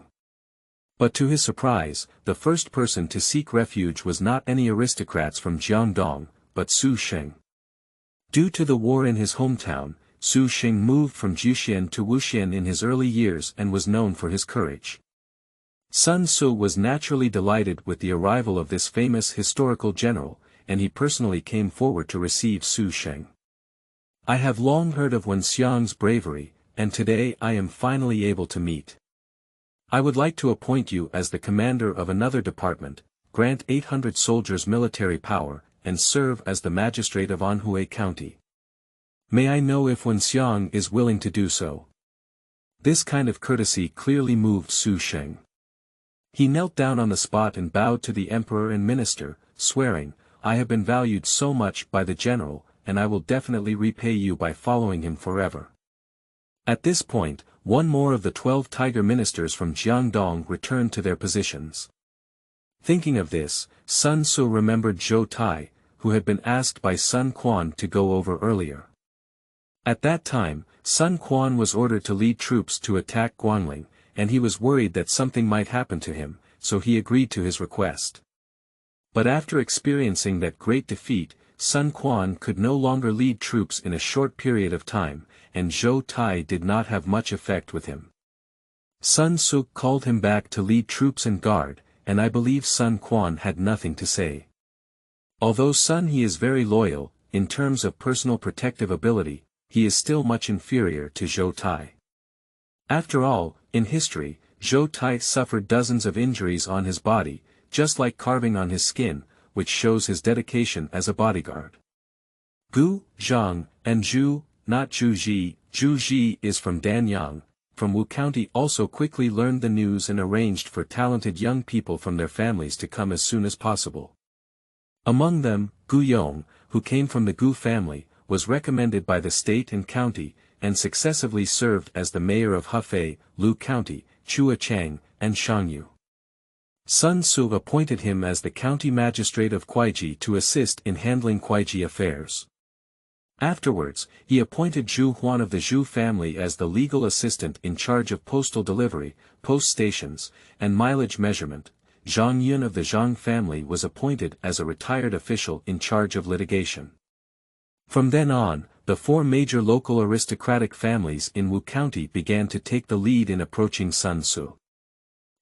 But to his surprise, the first person to seek refuge was not any aristocrats from Jiangdong, but Su Sheng. Due to the war in his hometown, Su Sheng moved from Juxian to Wuxian in his early years and was known for his courage. Sun Tzu was naturally delighted with the arrival of this famous historical general, and he personally came forward to receive Su Sheng. I have long heard of Wen Xiang's bravery, and today I am finally able to meet. I would like to appoint you as the commander of another department, grant 800 soldiers military power, and serve as the magistrate of Anhui County. May I know if Wen Xiang is willing to do so? This kind of courtesy clearly moved Su Sheng. He knelt down on the spot and bowed to the emperor and minister, swearing, "I have been valued so much by the general, and I will definitely repay you by following him forever." At this point, one more of the 12 tiger ministers from Jiangdong returned to their positions. Thinking of this, Sun Tzu remembered Zhou Tai, who had been asked by Sun Quan to go over earlier. At that time, Sun Quan was ordered to lead troops to attack Guangling, and he was worried that something might happen to him, so he agreed to his request. But after experiencing that great defeat, Sun Quan could no longer lead troops in a short period of time, and Zhou Tai did not have much effect with him. Sun Tzu called him back to lead troops and guard, and I believe Sun Quan had nothing to say. Although Sun He is very loyal, in terms of personal protective ability, he is still much inferior to Zhou Tai. After all, in history, Zhou Tai suffered dozens of injuries on his body, just like carving on his skin, which shows his dedication as a bodyguard. Gu, Zhang, and Zhu, not Zhu Ji. Zhu Ji is from Danyang, from Wu County also quickly learned the news and arranged for talented young people from their families to come as soon as possible. Among them, Gu Yong, who came from the Gu family, was recommended by the state and county, and successively served as the mayor of Hefei, Lu County, Chua Chang, and Shangyu. Sun Tzu appointed him as the county magistrate of Kuaiji to assist in handling Kuaiji affairs. Afterwards, he appointed Zhu Huan of the Zhu family as the legal assistant in charge of postal delivery, post stations, and mileage measurement. Zhang Yun of the Zhang family was appointed as a retired official in charge of litigation. From then on, the four major local aristocratic families in Wu County began to take the lead in approaching Sun Tzu.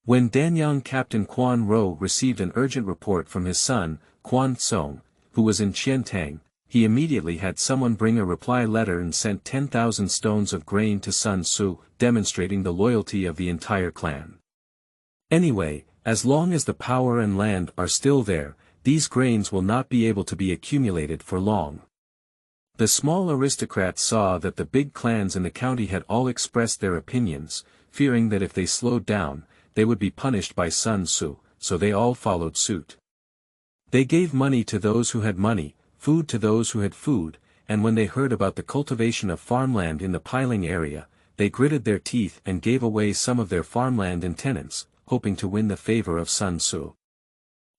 When Danyang Captain Quan Ro received an urgent report from his son, Quan Song, who was in Qiantang, he immediately had someone bring a reply letter and sent 10,000 stones of grain to Sun Tzu, demonstrating the loyalty of the entire clan. Anyway, as long as the power and land are still there, these grains will not be able to be accumulated for long. The small aristocrats saw that the big clans in the county had all expressed their opinions, fearing that if they slowed down, they would be punished by Sun Tzu, so they all followed suit. They gave money to those who had money, food to those who had food, and when they heard about the cultivation of farmland in the piling area, they gritted their teeth and gave away some of their farmland and tenants, hoping to win the favor of Sun Tzu.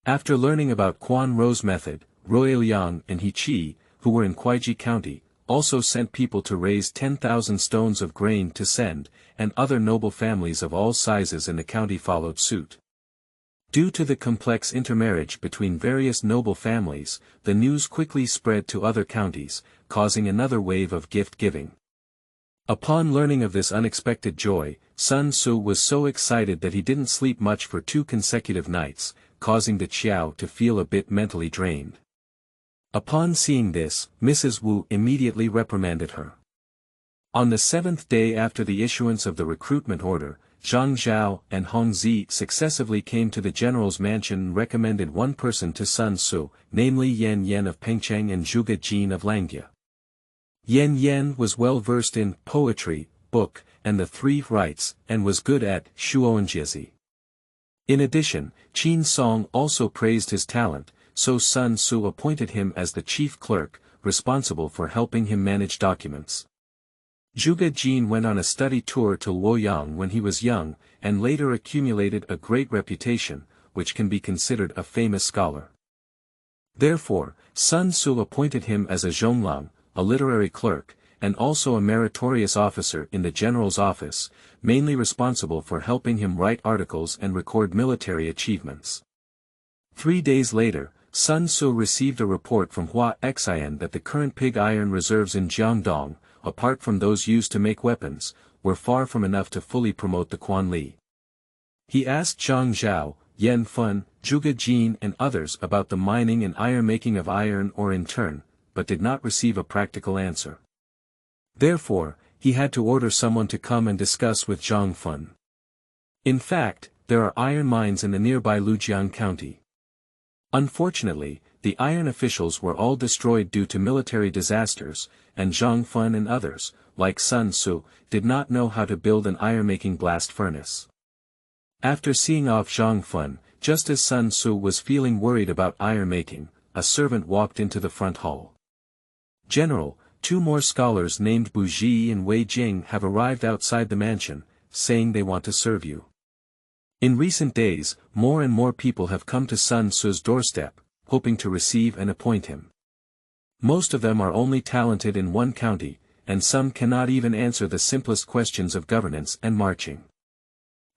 After learning about Quan Ro's method, Royal Yang and He Chi, who were in Kuaiji County, also sent people to raise 10,000 stones of grain to send, and other noble families of all sizes in the county followed suit. Due to the complex intermarriage between various noble families, the news quickly spread to other counties, causing another wave of gift-giving. Upon learning of this unexpected joy, Sun Tzu was so excited that he didn't sleep much for 2 consecutive nights, causing the Qiao to feel a bit mentally drained. Upon seeing this, Mrs. Wu immediately reprimanded her. On the 7th day after the issuance of the recruitment order, Zhang Zhao and Hongzi successively came to the general's mansion and recommended one person to Sun Tzu, namely Yan Yan of Pengcheng and Zhuge Jin of Langjie. Yan Yan was well versed in poetry, book, and the 3 rites, and was good at shuoenjiezi. In addition, Qin Song also praised his talent, so Sun Tzu appointed him as the chief clerk, responsible for helping him manage documents. Zhuge Jin went on a study tour to Luoyang when he was young, and later accumulated a great reputation, which can be considered a famous scholar. Therefore, Sun Tzu appointed him as a zhonglang, a literary clerk, and also a meritorious officer in the general's office, mainly responsible for helping him write articles and record military achievements. 3 days later, Sun Tzu received a report from Hua Xian that the current pig iron reserves in Jiangdong, apart from those used to make weapons, were far from enough to fully promote the Quan Li. He asked Zhang Zhao, Yan Fun, Zhuge Jin and others about the mining and iron-making of iron ore in turn, but did not receive a practical answer. Therefore, he had to order someone to come and discuss with Zhang Fun. In fact, there are iron mines in the nearby Lujiang County. Unfortunately, the iron officials were all destroyed due to military disasters, and Zhang Fun and others, like Sun Tzu, did not know how to build an iron-making blast furnace. After seeing off Zhang Fun, just as Sun Tzu was feeling worried about iron-making, a servant walked into the front hall. General, 2 more scholars named Bu Ji and Wei Jing have arrived outside the mansion, saying they want to serve you. In recent days, more and more people have come to Sun Tzu's doorstep, hoping to receive and appoint him. Most of them are only talented in one county, and some cannot even answer the simplest questions of governance and marching.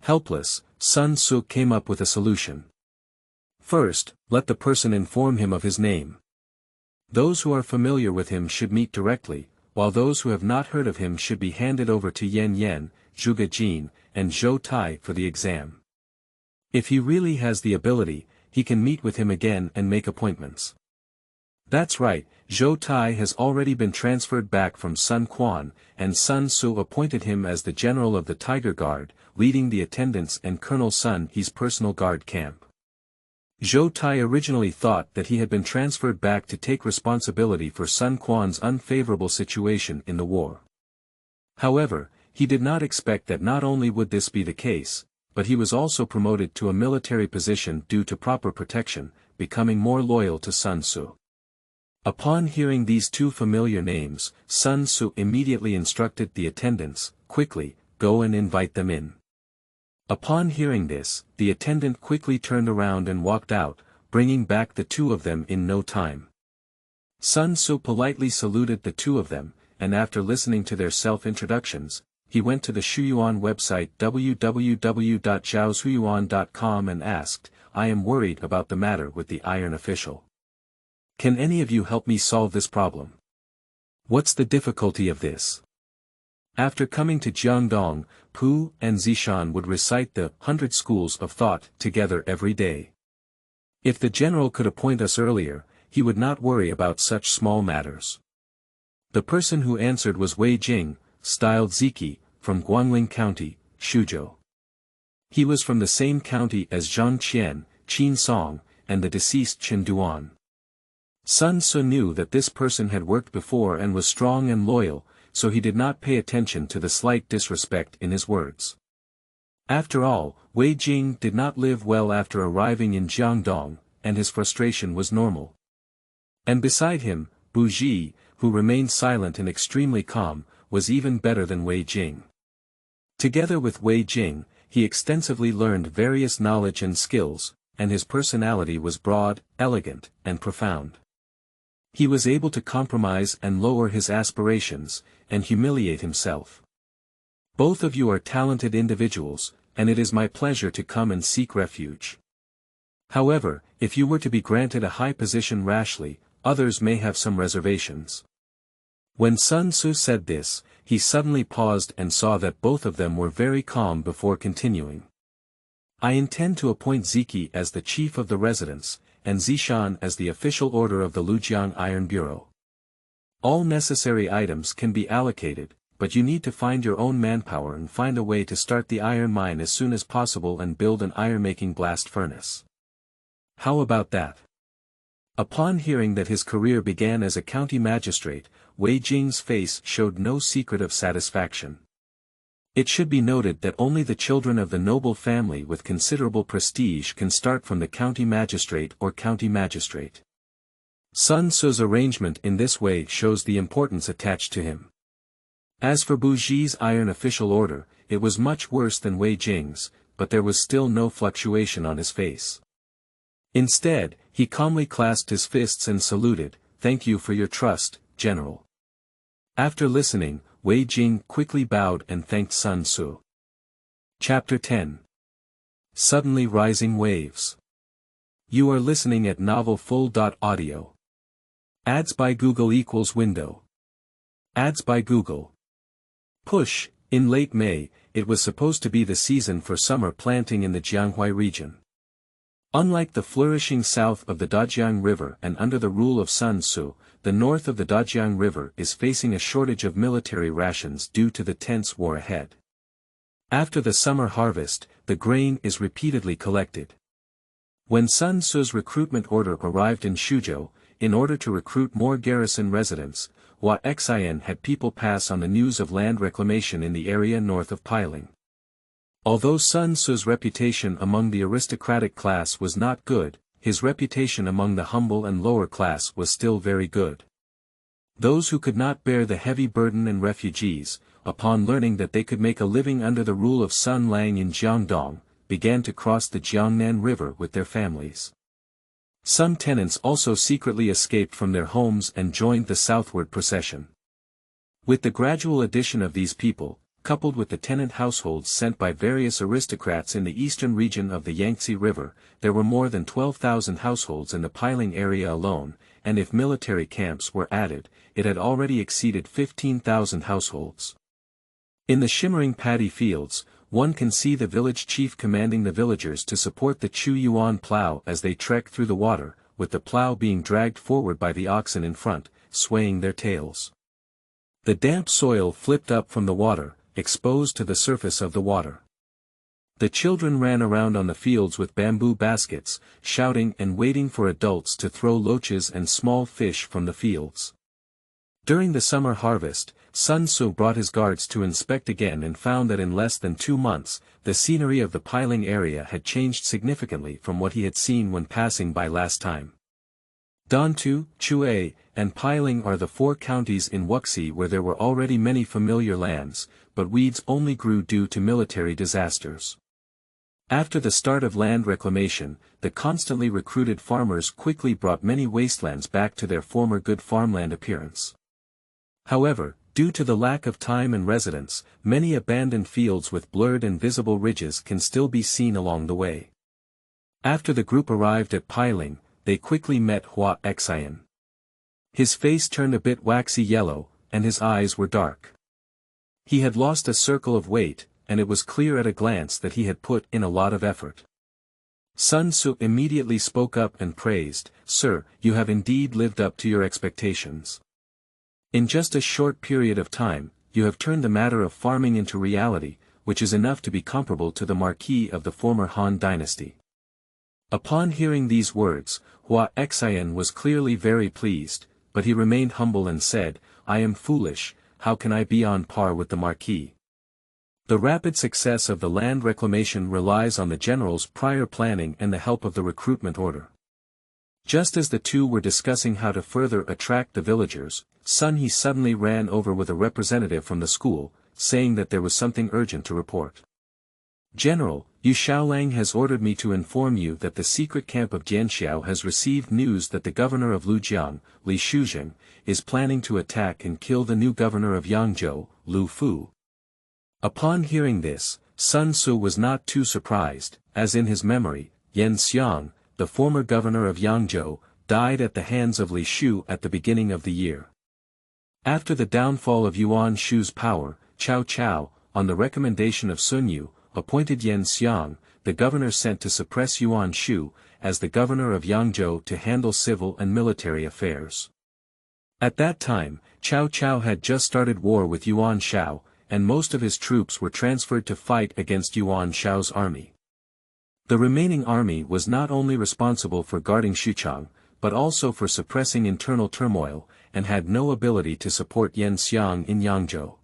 Helpless, Sun Tzu came up with a solution. First, let the person inform him of his name. Those who are familiar with him should meet directly, while those who have not heard of him should be handed over to Yan Yan, Zhuge Jin, and Zhou Tai for the exam. If he really has the ability, he can meet with him again and make appointments. That's right, Zhou Tai has already been transferred back from Sun Quan, and Sun Tzu appointed him as the general of the Tiger Guard, leading the attendants and Colonel Sun He's personal guard camp. Zhou Tai originally thought that he had been transferred back to take responsibility for Sun Quan's unfavorable situation in the war. However, He did not expect that not only would this be the case, but he was also promoted to a military position due to proper protection, becoming more loyal to Sun Tzu. Upon hearing these two familiar names, Sun Tzu immediately instructed the attendants, "Quickly, go and invite them in." Upon hearing this, the attendant quickly turned around and walked out, bringing back the two of them in no time. Sun Tzu politely saluted the two of them, and after listening to their self-introductions, he went to the Shuyuan website www.zhaoshuyuan.com and asked, "I am worried about the matter with the iron official. Can any of you help me solve this problem? What's the difficulty of this?" After coming to Jiangdong, Pu and Zishan would recite the 100 schools of thought together every day. If the general could appoint us earlier, he would not worry about such small matters. The person who answered was Wei Jing, styled Ziki, from Guangling County, Shuzhou. He was from the same county as Zhang Qian, Qin Song, and the deceased Chen Duan. Sun Tzu knew that this person had worked before and was strong and loyal, so he did not pay attention to the slight disrespect in his words. After all, Wei Jing did not live well after arriving in Jiangdong, and his frustration was normal. And beside him, Bu Ji, who remained silent and extremely calm, was even better than Wei Jing. Together with Wei Jing, he extensively learned various knowledge and skills, and his personality was broad, elegant, and profound. He was able to compromise and lower his aspirations, and humiliate himself. Both of you are talented individuals, and it is my pleasure to come and seek refuge. However, if you were to be granted a high position rashly, others may have some reservations. When Sun Tzu said this, he suddenly paused and saw that both of them were very calm before continuing. "I intend to appoint Ziki as the chief of the residence, and Zishan as the official order of the Lujiang Iron Bureau. All necessary items can be allocated, but you need to find your own manpower and find a way to start the iron mine as soon as possible and build an iron-making blast furnace. How about that?" Upon hearing that his career began as a county magistrate, Wei Jing's face showed no secret of satisfaction. It should be noted that only the children of the noble family with considerable prestige can start from the county magistrate or county magistrate. Sun Tzu's arrangement in this way shows the importance attached to him. As for Bu Ji's iron official order, it was much worse than Wei Jing's, but there was still no fluctuation on his face. Instead, he calmly clasped his fists and saluted, "Thank you for your trust, General." After listening, Wei Jing quickly bowed and thanked Sun Tzu. Chapter 10. Suddenly Rising Waves. You are listening at novelfull.audio. Ads by Google equals window. Ads by Google. Push. In late May, it was supposed to be the season for summer planting in the Jianghuai region. Unlike the flourishing south of the Dajiang River and under the rule of Sun Tzu, the north of the Dajiang River is facing a shortage of military rations due to the tense war ahead. After the summer harvest, the grain is repeatedly collected. When Sun Tzu's recruitment order arrived in Shuzhou, in order to recruit more garrison residents, Hua Xian had people pass on the news of land reclamation in the area north of Piling. Although Sun Tzu's reputation among the aristocratic class was not good, his reputation among the humble and lower class was still very good. Those who could not bear the heavy burden and refugees, upon learning that they could make a living under the rule of Sun Lang in Jiangdong, began to cross the Jiangnan River with their families. Some tenants also secretly escaped from their homes and joined the southward procession. With the gradual addition of these people, coupled with the tenant households sent by various aristocrats in the eastern region of the Yangtze River, there were more than 12,000 households in the Piling area alone, and if military camps were added, it had already exceeded 15,000 households. In the shimmering paddy fields, one can see the village chief commanding the villagers to support the Chu Yuan plow as they trek through the water, with the plow being dragged forward by the oxen in front, swaying their tails. The damp soil flipped up from the water, exposed to the surface of the water. The children ran around on the fields with bamboo baskets, shouting and waiting for adults to throw loaches and small fish from the fields. During the summer harvest, Sun Tzu brought his guards to inspect again and found that in less than 2 months, the scenery of the piling area had changed significantly from what he had seen when passing by last time. Dantu, Chue, and Piling are the 4 counties in Wuxi where there were already many familiar lands, but weeds only grew due to military disasters. After the start of land reclamation, the constantly recruited farmers quickly brought many wastelands back to their former good farmland appearance. However, due to the lack of time and residence, many abandoned fields with blurred and visible ridges can still be seen along the way. After the group arrived at Piling, they quickly met Hua Xian. His face turned a bit waxy yellow, and his eyes were dark. He had lost a circle of weight, and it was clear at a glance that he had put in a lot of effort. Sun Tzu immediately spoke up and praised, "Sir, you have indeed lived up to your expectations. In just a short period of time, you have turned the matter of farming into reality, which is enough to be comparable to the marquis of the former Han dynasty." Upon hearing these words, Hua Xian was clearly very pleased, but he remained humble and said, "I am foolish, how can I be on par with the marquis?" The rapid success of the land reclamation relies on the general's prior planning and the help of the recruitment order. Just as the two were discussing how to further attract the villagers, Sun He suddenly ran over with a representative from the school, saying that there was something urgent to report. "General, Yu Xiaolang has ordered me to inform you that the secret camp of Jianxiao has received news that the governor of Lujiang, Li Shuzheng, is planning to attack and kill the new governor of Yangzhou, Lu Fu." Upon hearing this, Sun Tzu was not too surprised, as in his memory, Yan Xiang, the former governor of Yangzhou, died at the hands of Li Shu at the beginning of the year. After the downfall of Yuan Shu's power, Cao Cao, on the recommendation of Sun Yu, appointed Yan Xiang, the governor sent to suppress Yuan Shu, as the governor of Yangzhou to handle civil and military affairs. At that time, Cao Cao had just started war with Yuan Shao, and most of his troops were transferred to fight against Yuan Shao's army. The remaining army was not only responsible for guarding Xuchang, but also for suppressing internal turmoil, and had no ability to support Yan Xiang in Yangzhou.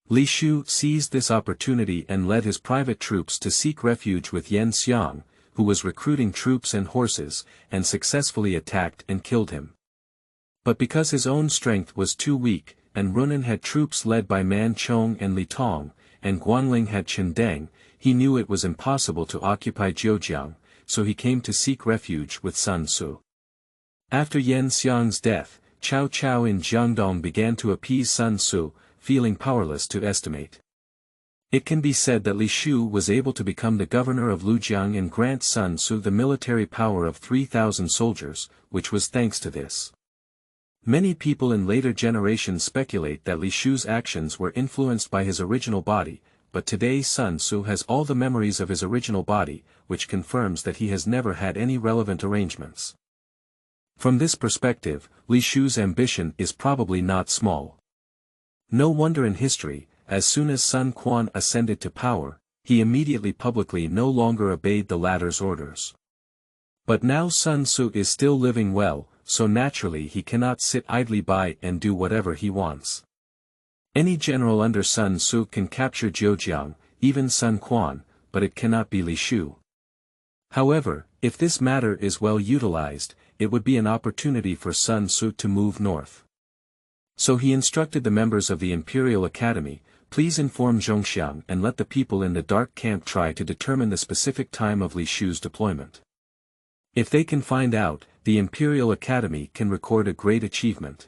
Li Shu seized this opportunity and led his private troops to seek refuge with Yan Xiang, who was recruiting troops and horses, and successfully attacked and killed him. But because his own strength was too weak, and Runan had troops led by Man Chong and Li Tong, and Guanling had Chen Deng, he knew it was impossible to occupy Zhejiang, so he came to seek refuge with Sun Tzu. After Yan Xiang's death, Cao Cao in Jiangdong began to appease Sun Tzu, feeling powerless to estimate. It can be said that Li Shu was able to become the governor of Lujiang and grant Sun Tzu the military power of 3,000 soldiers, which was thanks to this. Many people in later generations speculate that Li Shu's actions were influenced by his original body, but today Sun Tzu has all the memories of his original body, which confirms that he has never had any relevant arrangements. From this perspective, Li Shu's ambition is probably not small. No wonder in history, as soon as Sun Quan ascended to power, he immediately publicly no longer obeyed the latter's orders. But now Sun Tzu is still living well, so naturally he cannot sit idly by and do whatever he wants. Any general under Sun Tzu can capture Zhejiang, even Sun Quan, but it cannot be Li Shu. However, if this matter is well utilized, it would be an opportunity for Sun Tzu to move north. So he instructed the members of the Imperial Academy, "Please inform Zhongxiang and let the people in the dark camp try to determine the specific time of Li Shu's deployment. If they can find out, the Imperial Academy can record a great achievement."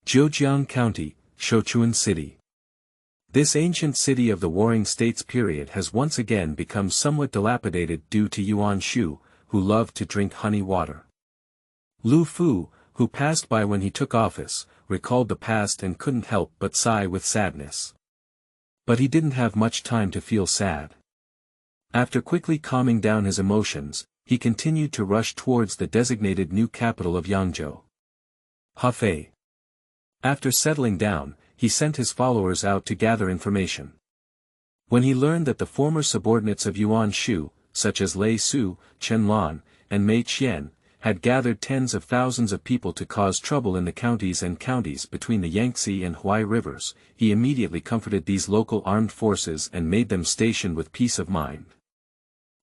Zhejiang County, Shochuan City. This ancient city of the Warring States period has once again become somewhat dilapidated due to Yuan Shu, who loved to drink honey water. Lu Fu, who passed by when he took office, recalled the past and couldn't help but sigh with sadness. But he didn't have much time to feel sad. After quickly calming down his emotions, he continued to rush towards the designated new capital of Yangzhou. Hefei. After settling down, he sent his followers out to gather information. When he learned that the former subordinates of Yuan Shu, such as Lei Su, Chen Lan, and Mei Qian, had gathered tens of thousands of people to cause trouble in the counties between the Yangtze and Huai rivers. He immediately comforted these local armed forces and made them stationed with peace of mind.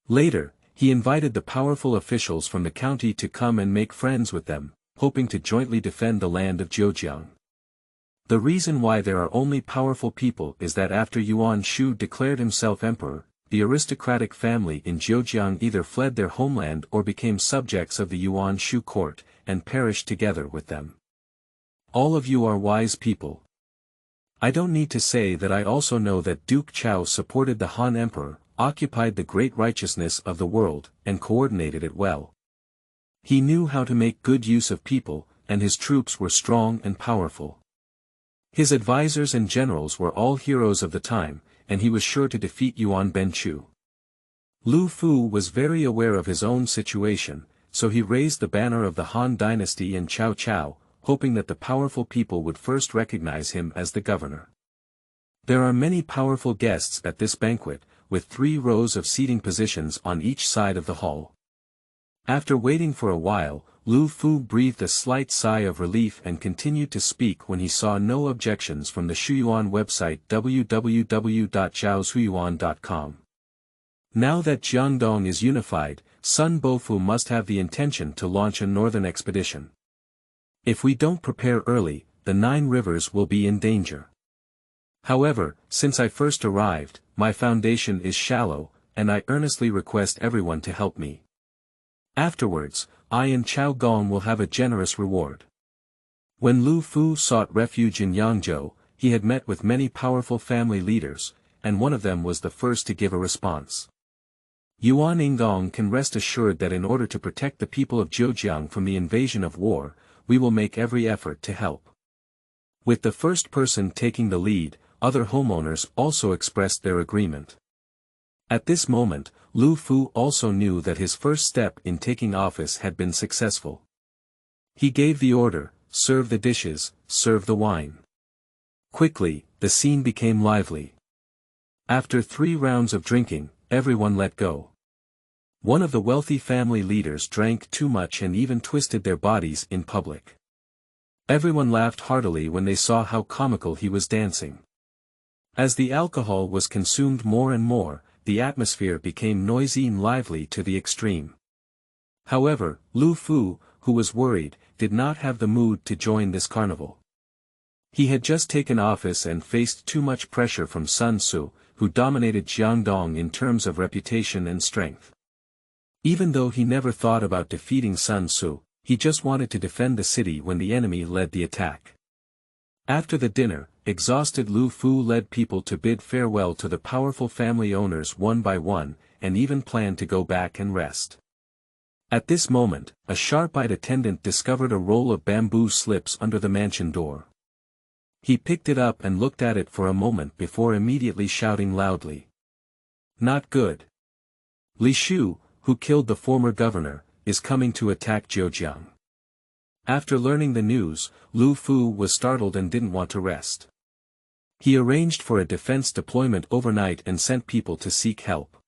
Later, he invited the powerful officials from the county to come and make friends with them, hoping to jointly defend the land of Zhejiang. The reason why there are only powerful people is that after Yuan Shu declared himself emperor, the aristocratic family in Zhejiang either fled their homeland or became subjects of the Yuan Shu court, and perished together with them. All of you are wise people. I don't need to say that I also know that Duke Chao supported the Han Emperor, occupied the great righteousness of the world, and coordinated it well. He knew how to make good use of people, and his troops were strong and powerful. His advisors and generals were all heroes of the time, and he was sure to defeat Yuan Benchu. Lu Fu was very aware of his own situation, so he raised the banner of the Han dynasty in Cao Cao, hoping that the powerful people would first recognize him as the governor. There are many powerful guests at this banquet, with 3 rows of seating positions on each side of the hall. After waiting for a while, Lu Fu breathed a slight sigh of relief and continued to speak when he saw no objections from the Shuyuan website www.zhaoshuyuan.com. Now that Jiangdong is unified, Sun Bofu must have the intention to launch a northern expedition. If we don't prepare early, the 9 rivers will be in danger. However, since I first arrived, my foundation is shallow, and I earnestly request everyone to help me. Afterwards, I and Chao Gong will have a generous reward. When Lu Fu sought refuge in Yangzhou, he had met with many powerful family leaders, and one of them was the first to give a response. Yuan Ingong can rest assured that in order to protect the people of Zhejiang from the invasion of war, we will make every effort to help. With the first person taking the lead, other homeowners also expressed their agreement. At this moment, Lu Fu also knew that his first step in taking office had been successful. He gave the order, serve the dishes, serve the wine. Quickly, the scene became lively. After 3 rounds of drinking, everyone let go. One of the wealthy family leaders drank too much and even twisted their bodies in public. Everyone laughed heartily when they saw how comical he was dancing. As the alcohol was consumed more and more, the atmosphere became noisy and lively to the extreme. However, Lu Fu, who was worried, did not have the mood to join this carnival. He had just taken office and faced too much pressure from Sun Tzu, who dominated Jiangdong in terms of reputation and strength. Even though he never thought about defeating Sun Tzu, he just wanted to defend the city when the enemy led the attack. After the dinner, exhausted Lu Fu led people to bid farewell to the powerful family owners one by one, and even planned to go back and rest. At this moment, a sharp-eyed attendant discovered a roll of bamboo slips under the mansion door. He picked it up and looked at it for a moment before immediately shouting loudly. "Not good. Li Shu, who killed the former governor, is coming to attack Zhejiang." After learning the news, Lu Fu was startled and didn't want to rest. He arranged for a defense deployment overnight and sent people to seek help.